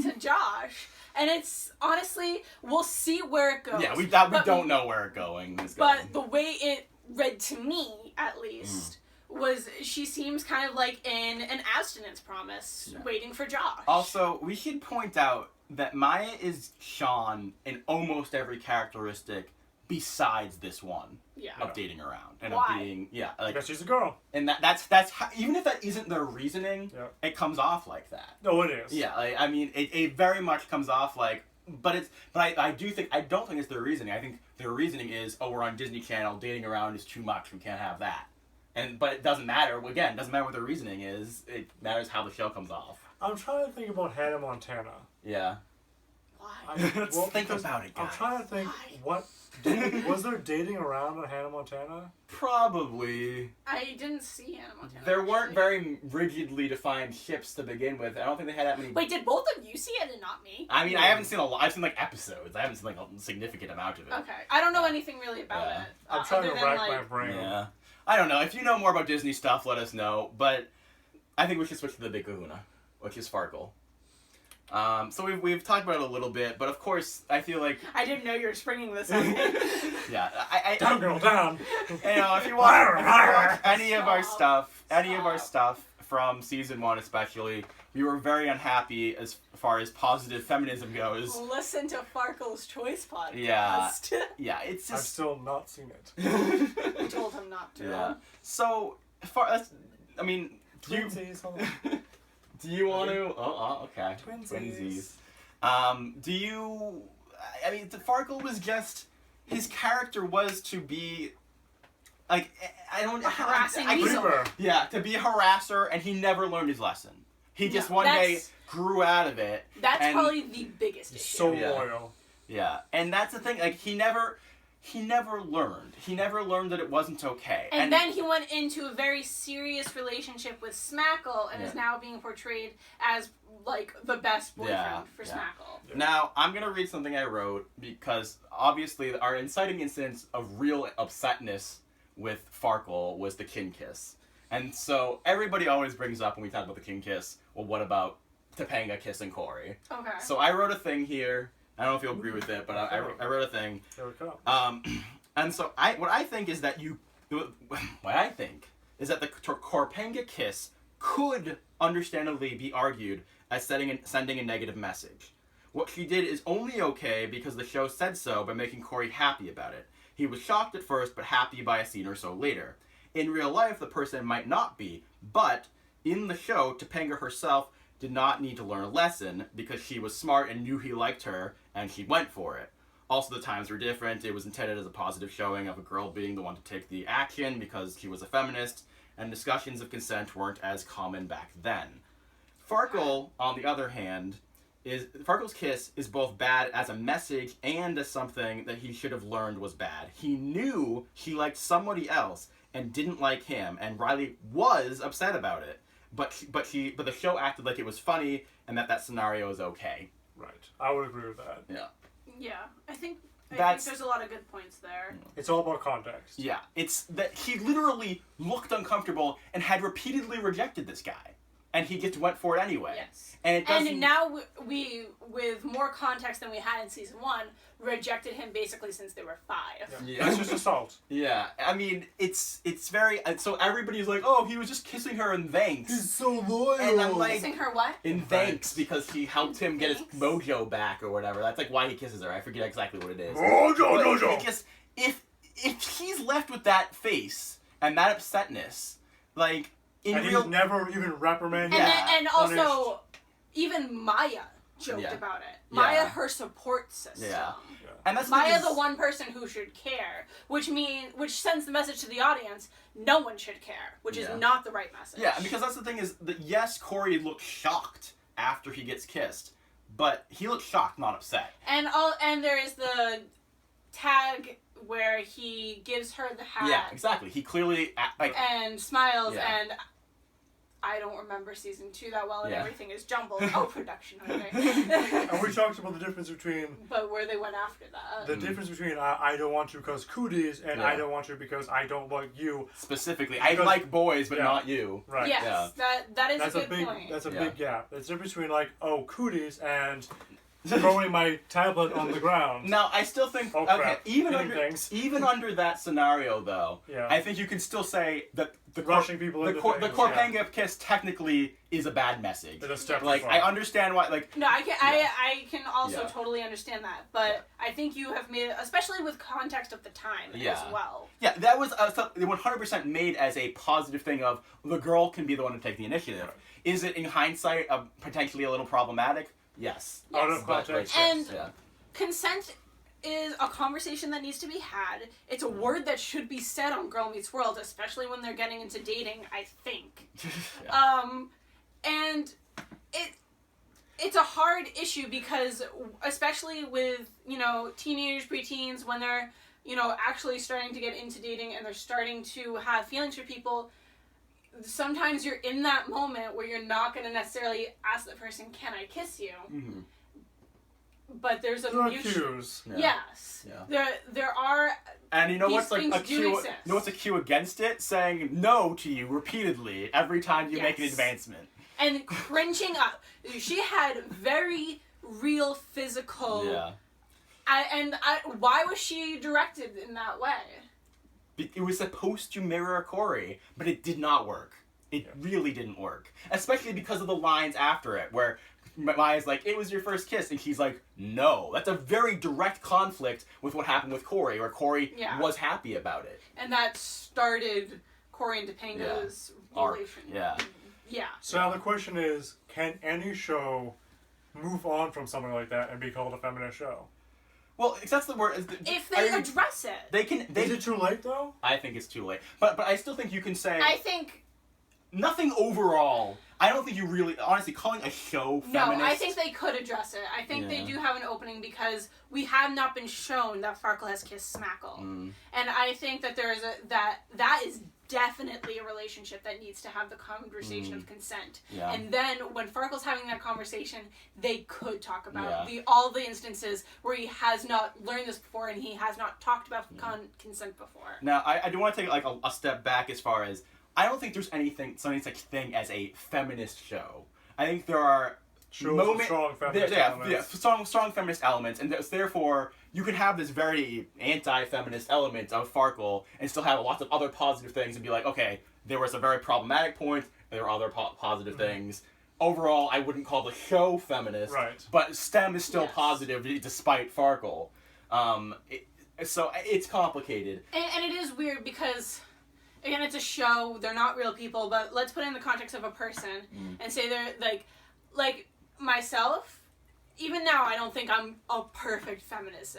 [SPEAKER 3] to Josh. And it's, honestly, we'll see where it goes.
[SPEAKER 2] yeah, we don't know where it's going.
[SPEAKER 3] But the way it read to me, at least, was she seems kind of like in an abstinence promise, waiting for Josh.
[SPEAKER 2] Also, we should point out that Maya is Sean in almost every characteristic besides this one of dating around and of being like,
[SPEAKER 1] because she's a girl.
[SPEAKER 2] And that's how, even if that isn't their reasoning, it comes off like that.
[SPEAKER 1] No, it is.
[SPEAKER 2] Yeah, like, I mean, it very much comes off like, but I don't think it's their reasoning. I think their reasoning is, oh, we're on Disney Channel, dating around is too much, we can't have that. But it doesn't matter. Again, it doesn't matter what their reasoning is. It matters how the show comes off.
[SPEAKER 1] I'm trying to think about Hannah Montana.
[SPEAKER 2] Yeah.
[SPEAKER 3] Why?
[SPEAKER 2] Let's think about it, guys.
[SPEAKER 1] I'm trying to think was there dating around on Hannah Montana?
[SPEAKER 2] Probably.
[SPEAKER 3] I didn't see Hannah Montana.
[SPEAKER 2] There weren't very rigidly defined ships to begin with. I don't think they had that many.
[SPEAKER 3] Wait, did both of you see it and not me?
[SPEAKER 2] I mean, I haven't seen a lot. I've seen like episodes. I haven't seen like a significant amount of it.
[SPEAKER 3] Okay. I don't know anything really about it.
[SPEAKER 1] I'm trying to rack my
[SPEAKER 3] like,
[SPEAKER 1] brain.
[SPEAKER 2] Yeah. I don't know. If you know more about Disney stuff, let us know. But I think we should switch to the big kahuna, which is Farkle. So we've talked about it a little bit, but of course, I feel like...
[SPEAKER 3] I didn't know you were springing this on me.
[SPEAKER 2] Yeah.
[SPEAKER 1] Down, girl, down!
[SPEAKER 2] You know, if you watch any of our stuff from season 1 especially, we were very unhappy as far as positive feminism goes.
[SPEAKER 3] Listen to Farkle's Choice podcast.
[SPEAKER 2] Yeah, it's
[SPEAKER 1] I've
[SPEAKER 2] just...
[SPEAKER 1] still not seen it.
[SPEAKER 3] I told him not to.
[SPEAKER 2] Yeah. So, I mean...
[SPEAKER 1] Twinsies, hold on.
[SPEAKER 2] Do you want to... okay.
[SPEAKER 1] Twinsies.
[SPEAKER 2] Do you... I mean, Farkle was just... His character was to be... Like, I don't...
[SPEAKER 3] A harassing
[SPEAKER 1] weasel.
[SPEAKER 2] Yeah, to be a harasser, and he never learned his lesson. He just one day grew out of it.
[SPEAKER 3] That's probably the biggest issue.
[SPEAKER 1] So loyal.
[SPEAKER 2] Yeah, and that's the thing. Like, he never learned. He never learned that it wasn't okay.
[SPEAKER 3] And then he went into a very serious relationship with Smackle and is now being portrayed as, like, the best boyfriend for Smackle.
[SPEAKER 2] Yeah. Now, I'm going to read something I wrote because, obviously, our inciting incidents of real upsetness with Farkle was the kin kiss. And so, everybody always brings up when we talk about the kin kiss, well, what about Topanga kissing Corey? Okay. So I wrote a thing here. I don't know if you'll agree with it, but I wrote a thing.
[SPEAKER 1] There we go.
[SPEAKER 2] And so what I think is that the Topanga kiss could understandably be argued as sending a negative message. What she did is only okay because the show said so by making Corey happy about it. He was shocked at first, but happy by a scene or so later. In real life, the person might not be, but in the show, Topanga herself did not need to learn a lesson because she was smart and knew he liked her, and she went for it. Also, the times were different. It was intended as a positive showing of a girl being the one to take the action because she was a feminist, and discussions of consent weren't as common back then. Farkle, on the other hand, Farkle's kiss is both bad as a message and as something that he should have learned was bad. He knew she liked somebody else and didn't like him, and Riley was upset about it. But the show acted like it was funny and that scenario is okay.
[SPEAKER 1] Right. I would agree with that.
[SPEAKER 2] Yeah.
[SPEAKER 3] Yeah, I think there's a lot of good points there.
[SPEAKER 1] It's all about context.
[SPEAKER 2] Yeah, it's that he literally looked uncomfortable and had repeatedly rejected this guy, and he just went for it anyway.
[SPEAKER 3] Yes.
[SPEAKER 2] And
[SPEAKER 3] now we, with more context than we had in season 1, rejected him basically since they were 5.
[SPEAKER 1] Yeah. That's just assault.
[SPEAKER 2] Yeah, I mean, it's very... So everybody's like, oh, he was just kissing her in thanks.
[SPEAKER 1] He's so loyal.
[SPEAKER 2] And I'm like...
[SPEAKER 3] Kissing her what?
[SPEAKER 2] In thanks, because he helped him get his mojo back or whatever. That's like why he kisses her. I forget exactly what it is.
[SPEAKER 1] Mojo.
[SPEAKER 2] Just, if he's left with that face and that upsetness, like...
[SPEAKER 1] He's never even reprimanded.
[SPEAKER 3] And also, even Maya joked about it. Maya, her support system.
[SPEAKER 2] Yeah. And that's
[SPEAKER 3] Maya, the one person who should care, which sends the message to the audience: no one should care, which is not the right message.
[SPEAKER 2] Yeah, because that's the thing is that yes, Corey looks shocked after he gets kissed, but he looks shocked, not upset.
[SPEAKER 3] And there is the tag where he gives her the hat.
[SPEAKER 2] Yeah, exactly. He clearly
[SPEAKER 3] and smiles and. I don't remember season 2 that well, and everything is jumbled. Oh, production, okay.
[SPEAKER 1] And we talked about the difference between...
[SPEAKER 3] But where they went after that.
[SPEAKER 1] The difference between I don't want to because cooties and I don't want to because I don't like you.
[SPEAKER 2] Specifically, I like boys, but not you.
[SPEAKER 1] Right.
[SPEAKER 3] Yes, that is a good point.
[SPEAKER 1] That's a big gap. It's the difference between like, oh, cooties and... throwing my tablet on the ground.
[SPEAKER 2] Now, I still think even under that scenario, though, I think you can still say that the
[SPEAKER 1] rushing people into
[SPEAKER 2] the Corpanga kiss technically is a bad message.
[SPEAKER 1] It's a step
[SPEAKER 2] like I understand why. Like
[SPEAKER 3] no, I can also totally understand that, but I think you have made it, especially with context of the time as well.
[SPEAKER 2] Yeah, that was 100% made as a positive thing of the girl can be the one to take the initiative. Right. Is it in hindsight potentially a little problematic? Yes.
[SPEAKER 1] Out of context.
[SPEAKER 3] And consent is a conversation that needs to be had. It's a word that should be said on Girl Meets World, especially when they're getting into dating, I think. And it's a hard issue because, especially with, teenagers, preteens, when they're, actually starting to get into dating and they're starting to have feelings for people, sometimes you're in that moment where you're not going to necessarily ask the person, can I kiss you? Mm-hmm. But there's a mutual... cues. Yes. Yeah. There are...
[SPEAKER 2] And you know what's like a cue? You know what's a cue against it? Saying no to you repeatedly every time you make an advancement.
[SPEAKER 3] And cringing up. She had very real physical... Yeah. Why was she directed in that way?
[SPEAKER 2] It was supposed to mirror Corey, but it did not work. It really didn't work. Especially because of the lines after it, where Maya's like, it was your first kiss, and she's like, no. That's a very direct conflict with what happened with Corey, where Corey was happy about it.
[SPEAKER 3] And that started Corey and Topanga's relation.
[SPEAKER 2] Yeah.
[SPEAKER 1] So now the question is, can any show move on from something like that and be called a feminist show?
[SPEAKER 2] Well, that's the word.
[SPEAKER 3] If they address it.
[SPEAKER 1] Is it too late, though?
[SPEAKER 2] I think it's too late. But I still think you can say...
[SPEAKER 3] I think...
[SPEAKER 2] Nothing overall. I don't think you really... Honestly, calling a show feminist...
[SPEAKER 3] No, I think they could address it. I think they do have an opening because we have not been shown that Farkle has kissed Smackle. Mm. And I think that there is that is definitely a relationship that needs to have the conversation of consent. Yeah. And then when Farkle's having that conversation, they could talk about all the instances where he has not learned this before and he has not talked about consent before.
[SPEAKER 2] Now, I do want to take like a step back as far as I don't think there's any such thing as a feminist show. I think there are
[SPEAKER 1] strong feminist elements.
[SPEAKER 2] Yeah, strong feminist elements, and therefore you can have this very anti-feminist element of Farkle and still have lots of other positive things and be like, okay, there was a very problematic point, there are other positive things. overall, I wouldn't call the show feminist.
[SPEAKER 1] Right.
[SPEAKER 2] But STEM is still positive despite Farkle. So it's complicated.
[SPEAKER 3] And it is weird because, again, it's a show. They're not real people, but let's put it in the context of a person and say they're like myself. Even now, I don't think I'm a perfect feminist.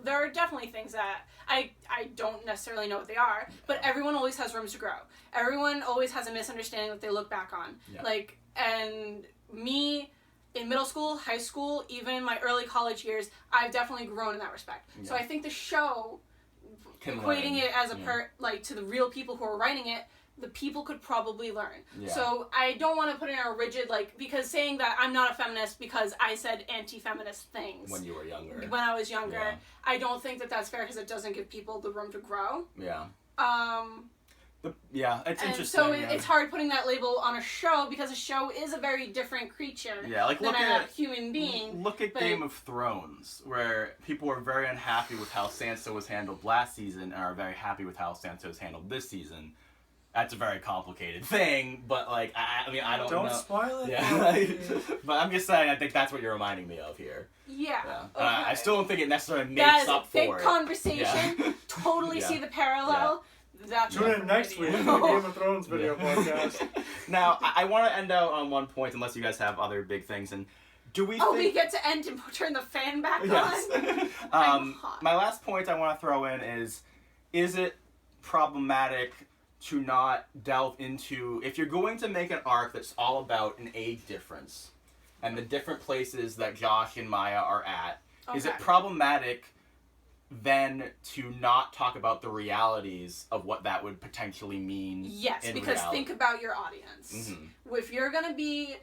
[SPEAKER 3] There are definitely things that I don't necessarily know what they are, but everyone always has rooms to grow. Everyone always has a misunderstanding that they look back on.
[SPEAKER 2] Yeah.
[SPEAKER 3] Like, and me, in middle school, high school, even my early college years, I've definitely grown in that respect. Yeah. So I think the show, equating it as to the real people who are writing it, the people could probably learn. Yeah. So I don't want to put in a rigid, because saying that I'm not a feminist because I said anti-feminist things.
[SPEAKER 2] When you were younger.
[SPEAKER 3] When I was younger. I don't think that that's fair because it doesn't give people the room to grow.
[SPEAKER 2] Yeah. It's interesting.
[SPEAKER 3] So it's hard putting that label on a show because a show is a very different creature than a human being.
[SPEAKER 2] Look at Game of Thrones, where people were very unhappy with how Sansa was handled last season and are very happy with how Sansa was handled this season. That's a very complicated thing, but I don't know.
[SPEAKER 1] Don't spoil it.
[SPEAKER 2] Yeah, but I'm just saying. I think that's what you're reminding me of here.
[SPEAKER 3] Yeah.
[SPEAKER 2] Okay. I still don't think it necessarily makes up for it.
[SPEAKER 3] Big conversation. Yeah. Totally see the parallel. Yeah.
[SPEAKER 1] Tune in next week for the Game of Thrones video podcast.
[SPEAKER 2] Now, I want to end out on one point, unless you guys have other big things. And do we?
[SPEAKER 3] We get to end and turn the fan back
[SPEAKER 2] on. My last point I want to throw in is it problematic to not delve into, if you're going to make an arc that's all about an age difference and the different places that Josh and Maya are at, is it problematic then to not talk about the realities of what that would potentially mean?
[SPEAKER 3] Yes, because think about your audience. Mm-hmm. If you're going to be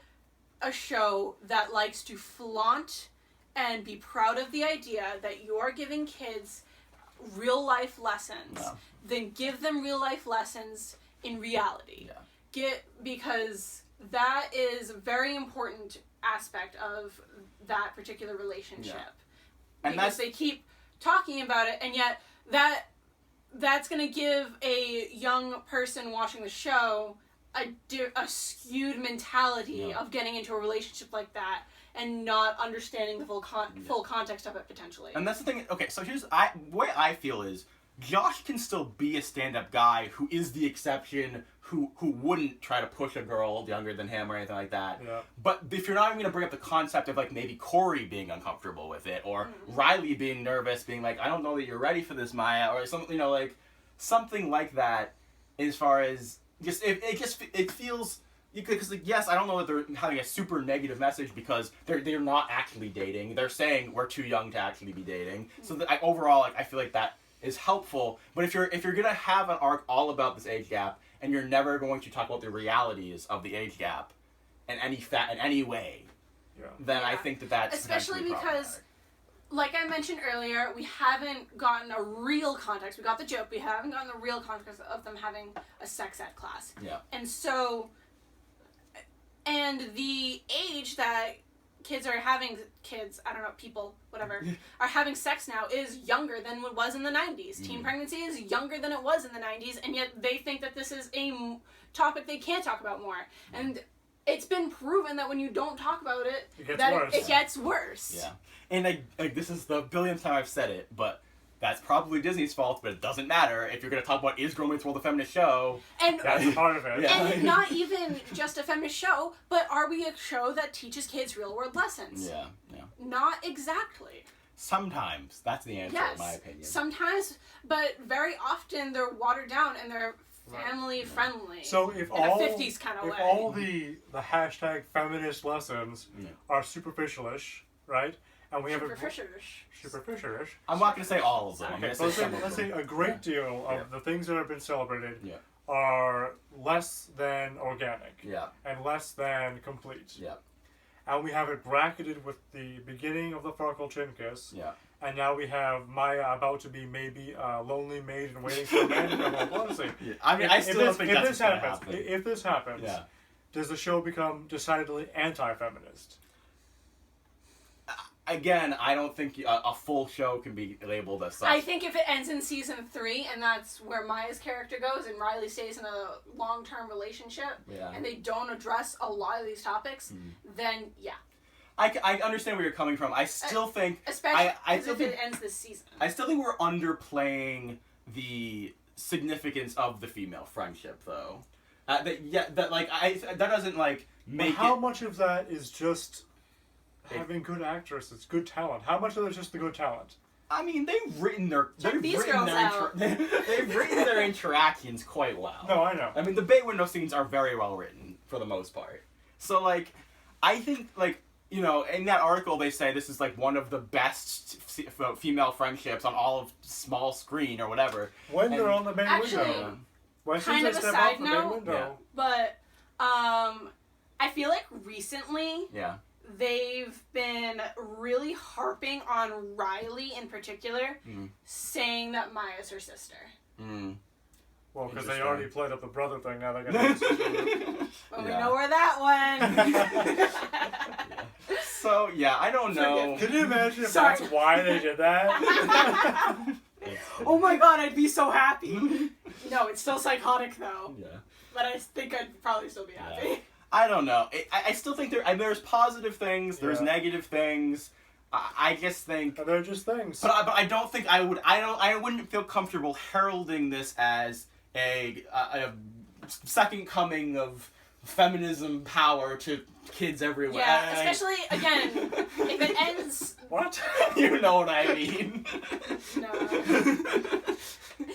[SPEAKER 3] a show that likes to flaunt and be proud of the idea that you're giving kids real life lessons, then give them real life lessons in reality. Because that is a very important aspect of that particular relationship. And because they keep talking about it, and yet that's going to give a young person watching the show a skewed mentality of getting into a relationship like that and not understanding the full context of it potentially.
[SPEAKER 2] And that's the thing. Okay, so here's the way I feel is Josh can still be a stand-up guy who is the exception, who wouldn't try to push a girl younger than him or anything like that. Yeah. But if you're not even going to bring up the concept of maybe Corey being uncomfortable with it, or Riley being nervous, being like, I don't know that you're ready for this, Maya, or something, something like that, as far as just it feels. Because yes, I don't know that they're having a super negative message because they're not actually dating. They're saying we're too young to actually be dating. So that overall, I feel like that is helpful. But if you're gonna have an arc all about this age gap and you're never going to talk about the realities of the age gap in any way, then I think that's
[SPEAKER 3] especially because, like I mentioned earlier, we haven't gotten a real context. We got the joke. We haven't gotten the real context of them having a sex ed class. Yeah. And so. And the age that are having sex now is younger than it was in the 90s. Teen pregnancy is younger than it was in the 90s, and yet they think that this is a topic they can't talk about more. And it's been proven that when you don't talk about it, it gets worse.
[SPEAKER 2] Yeah. And this is the billionth time I've said it, but that's probably Disney's fault, but it doesn't matter if you're going to talk about is Girl Meets World a feminist show.
[SPEAKER 3] And
[SPEAKER 1] that's a part of it.
[SPEAKER 3] And not even just a feminist show, but are we a show that teaches kids real world lessons?
[SPEAKER 2] Yeah.
[SPEAKER 3] Not exactly.
[SPEAKER 2] Sometimes. That's the answer, in my opinion.
[SPEAKER 3] Sometimes, but very often they're watered down and they're family friendly.
[SPEAKER 1] So if
[SPEAKER 3] in
[SPEAKER 1] all
[SPEAKER 3] a 50s kind of way.
[SPEAKER 1] All the hashtag feminist lessons are superficial-ish, right? And we have superficial-ish.
[SPEAKER 2] I'm not going to say all of them.
[SPEAKER 1] Okay, so let's say a great deal of the things that have been celebrated are less than organic and less than complete. Yeah. And we have it bracketed with the beginning of the Farkle chin kiss. Yeah. And now we have Maya about to be maybe a lonely maid and waiting for a man to come home. Honestly,
[SPEAKER 2] I still don't think that's going to happen.
[SPEAKER 1] If this happens, does the show become decidedly anti-feminist?
[SPEAKER 2] again, I don't think a full show can be labeled as such.
[SPEAKER 3] I think if it ends in season 3 and that's where Maya's character goes and Riley stays in a long-term relationship and they don't address a lot of these topics, then yeah.
[SPEAKER 2] I understand where you're coming from. I still think...
[SPEAKER 3] Especially if it ends this season.
[SPEAKER 2] I still think we're underplaying the significance of the female friendship, though. That doesn't, like, make
[SPEAKER 1] how much of that is just having good actresses, good talent? How much of that is just the good talent?
[SPEAKER 2] I mean, they've written their interactions quite well.
[SPEAKER 1] No, I know.
[SPEAKER 2] I mean, the bay window scenes are very well written, for the most part. So, like, I think, like, you know, in that article they say this is, like, one of the best female friendships on all of small screen or whatever.
[SPEAKER 1] When they're on the bay window. Well,
[SPEAKER 3] kind of a side note, but I feel like recently they've been really harping on Riley in particular, saying that Maya's her sister.
[SPEAKER 1] Well, because they already played up the brother thing, now they're going to...
[SPEAKER 3] Well, we know where that went.
[SPEAKER 2] So, yeah, I don't know.
[SPEAKER 1] Can you imagine if that's why they did that?
[SPEAKER 3] Oh my god, I'd be so happy. No, it's still psychotic, though.
[SPEAKER 2] Yeah.
[SPEAKER 3] But I think I'd probably still be happy.
[SPEAKER 2] Yeah. I don't know. I still think there's positive things, there's negative things. I just think...
[SPEAKER 1] They're just things.
[SPEAKER 2] But I don't think I would... I wouldn't feel comfortable heralding this as a second coming of feminism power to kids everywhere.
[SPEAKER 3] Yeah, especially, again, if it ends...
[SPEAKER 1] What?
[SPEAKER 2] You know what I mean.
[SPEAKER 3] No.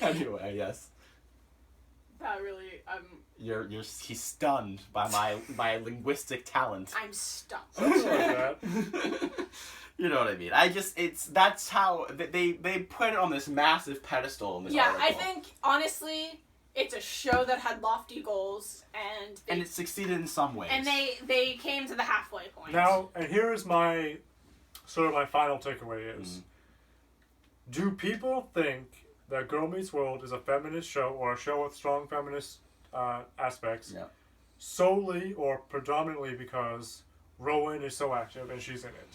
[SPEAKER 2] Anyway, yes.
[SPEAKER 3] That really...
[SPEAKER 2] He's stunned by my linguistic talent.
[SPEAKER 3] I'm stunned.
[SPEAKER 1] Something like that.
[SPEAKER 2] You know what I mean? That's how they put it on this massive pedestal in this article.
[SPEAKER 3] I think, honestly, it's a show that had lofty goals, and
[SPEAKER 2] it succeeded in some ways.
[SPEAKER 3] And they came to the halfway point.
[SPEAKER 1] Now, and here is my final takeaway is, do people think that Girl Meets World is a feminist show, or a show with strong feminist aspects, solely or predominantly because Rowan is so active and she's in it?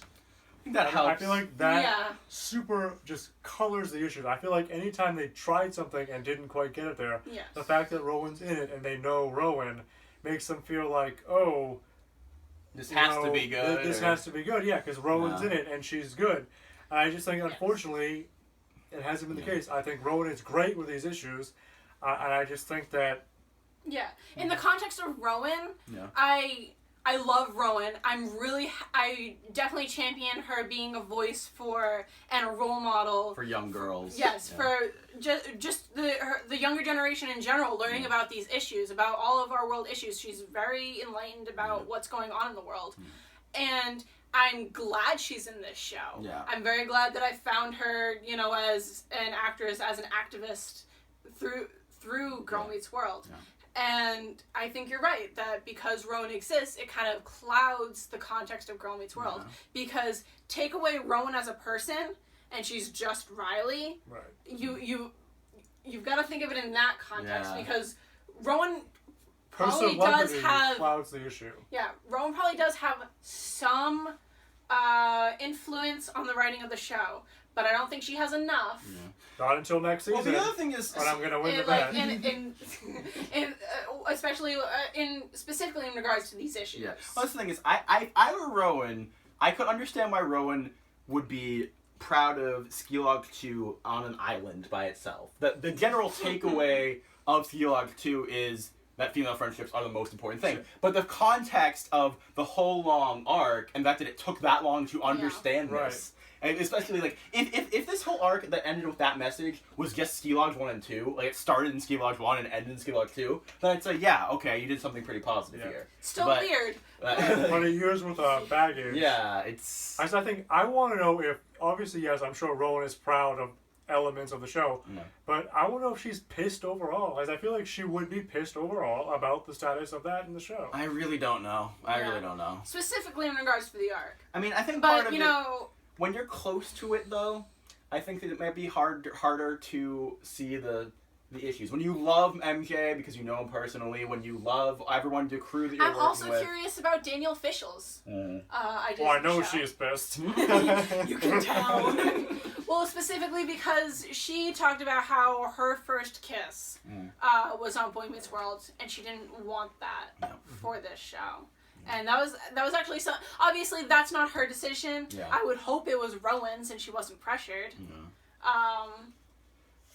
[SPEAKER 2] I think that helps.
[SPEAKER 1] I feel like that super just colors the issues. I feel like anytime they tried something and didn't quite get it there, the fact that Rowan's in it and they know Rowan makes them feel like, oh,
[SPEAKER 2] this has to be good.
[SPEAKER 1] This has to be good, because Rowan's in it and she's good. And I just think, unfortunately, it hasn't been the case. I think Rowan is great with these issues, and I just think that...
[SPEAKER 3] Yeah. In the context of Rowan, I love Rowan. I definitely champion her being a voice for and a role model
[SPEAKER 2] for young girls.
[SPEAKER 3] Yes, for just the younger generation in general, learning about these issues, about all of our world issues. She's very enlightened about what's going on in the world, and I'm glad she's in this show.
[SPEAKER 2] Yeah.
[SPEAKER 3] I'm very glad that I found her, as an actress, as an activist through Girl Meets World. Yeah. And I think you're right, that because Rowan exists, it kind of clouds the context of Girl Meets World. Yeah. Because take away Rowan as a person, and she's just Riley, you've got to think of it in that context, because Rowan probably does have...
[SPEAKER 1] clouds the issue.
[SPEAKER 3] Yeah, Rowan probably does have some influence on the writing of the show, but I don't think she has enough.
[SPEAKER 1] Yeah. Not until next season.
[SPEAKER 2] Well, the other thing is...
[SPEAKER 1] But I'm going to win the bet.
[SPEAKER 3] Especially specifically in regards to these issues.
[SPEAKER 2] Yeah. Well, the thing is, I were Rowan, I could understand why Rowan would be proud of Ski Log 2 on an island by itself. The general takeaway of Ski Log 2 is that female friendships are the most important thing. Sure. But the context of the whole long arc, and that it took that long to understand this... And especially, like, if this whole arc that ended with that message was just Ski Lodge 1 and 2, like, it started in Ski Lodge 1 and ended in Ski Lodge 2, then I'd say, okay, you did something pretty positive here.
[SPEAKER 3] Still weird.
[SPEAKER 1] 20 years with baggage.
[SPEAKER 2] Yeah, it's...
[SPEAKER 1] I want to know if, obviously, yes, I'm sure Rowan is proud of elements of the show, but I want to know if she's pissed overall, as I feel like she would be pissed overall about the status of that in the show.
[SPEAKER 2] I really don't know. I really don't know.
[SPEAKER 3] Specifically in regards to the arc.
[SPEAKER 2] I mean, I think part of it... When you're close to it, though, I think that it might be harder to see the the issues. When you love MJ because you know him personally, when you love everyone in the crew that you're working with.
[SPEAKER 3] I'm also curious about Danielle Fishels.
[SPEAKER 1] I know she is pissed.
[SPEAKER 3] You can tell. Well, specifically because she talked about how her first kiss was on Boy Meets World, and she didn't want that for this show. And that was actually some. Obviously, that's not her decision. Yeah. I would hope it was Rowan's, and she wasn't pressured.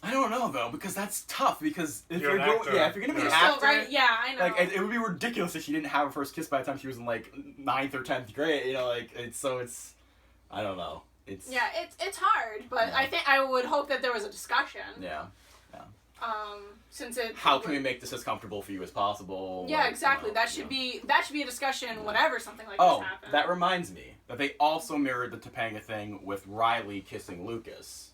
[SPEAKER 2] I don't know though, because that's tough. Because if you're
[SPEAKER 1] gonna
[SPEAKER 2] be an actor,
[SPEAKER 3] right? Yeah, I know.
[SPEAKER 2] Like it would be ridiculous if she didn't have her first kiss by the time she was in like 9th or 10th grade. You know, like it's I don't know. It's
[SPEAKER 3] hard, but I would hope that there was a discussion.
[SPEAKER 2] Yeah.
[SPEAKER 3] Since it.
[SPEAKER 2] How can we make this as comfortable for you as possible?
[SPEAKER 3] Yeah, exactly. That should be a discussion whenever something like this happens.
[SPEAKER 2] That reminds me that they also mirrored the Topanga thing with Riley kissing Lucas.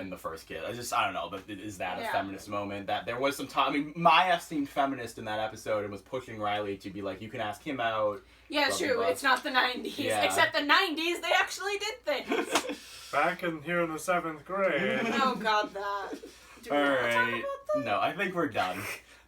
[SPEAKER 2] In the first kid. I don't know, but is that a feminist moment? That there was some time. I mean, Maya seemed feminist in that episode and was pushing Riley to be like, you can ask him out.
[SPEAKER 3] Yeah, it's true. It's not the 90s. Yeah. Except the 90s, they actually did things.
[SPEAKER 1] Back in here in the 7th grade.
[SPEAKER 3] Oh, God, that. Do we
[SPEAKER 2] want
[SPEAKER 3] to talk about that?
[SPEAKER 2] No, I think we're done.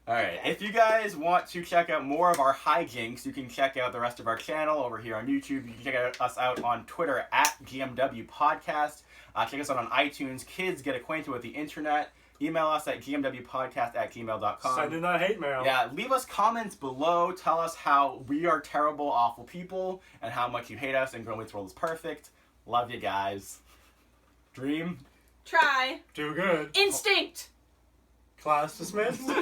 [SPEAKER 2] Alright, if you guys want to check out more of our hijinks, you can check out the rest of our channel over here on YouTube. You can check us out on Twitter at GMW Podcast. Check us out on iTunes. Kids, get acquainted with the internet. Email us at gmwpodcast@gmail.com.
[SPEAKER 1] Send in that hate mail.
[SPEAKER 2] Yeah, leave us comments below. Tell us how we are terrible, awful people, and how much you hate us, and Girl Meets World is perfect. Love you guys. Dream.
[SPEAKER 3] Try.
[SPEAKER 1] Do good.
[SPEAKER 3] Instinct.
[SPEAKER 1] Class dismissed.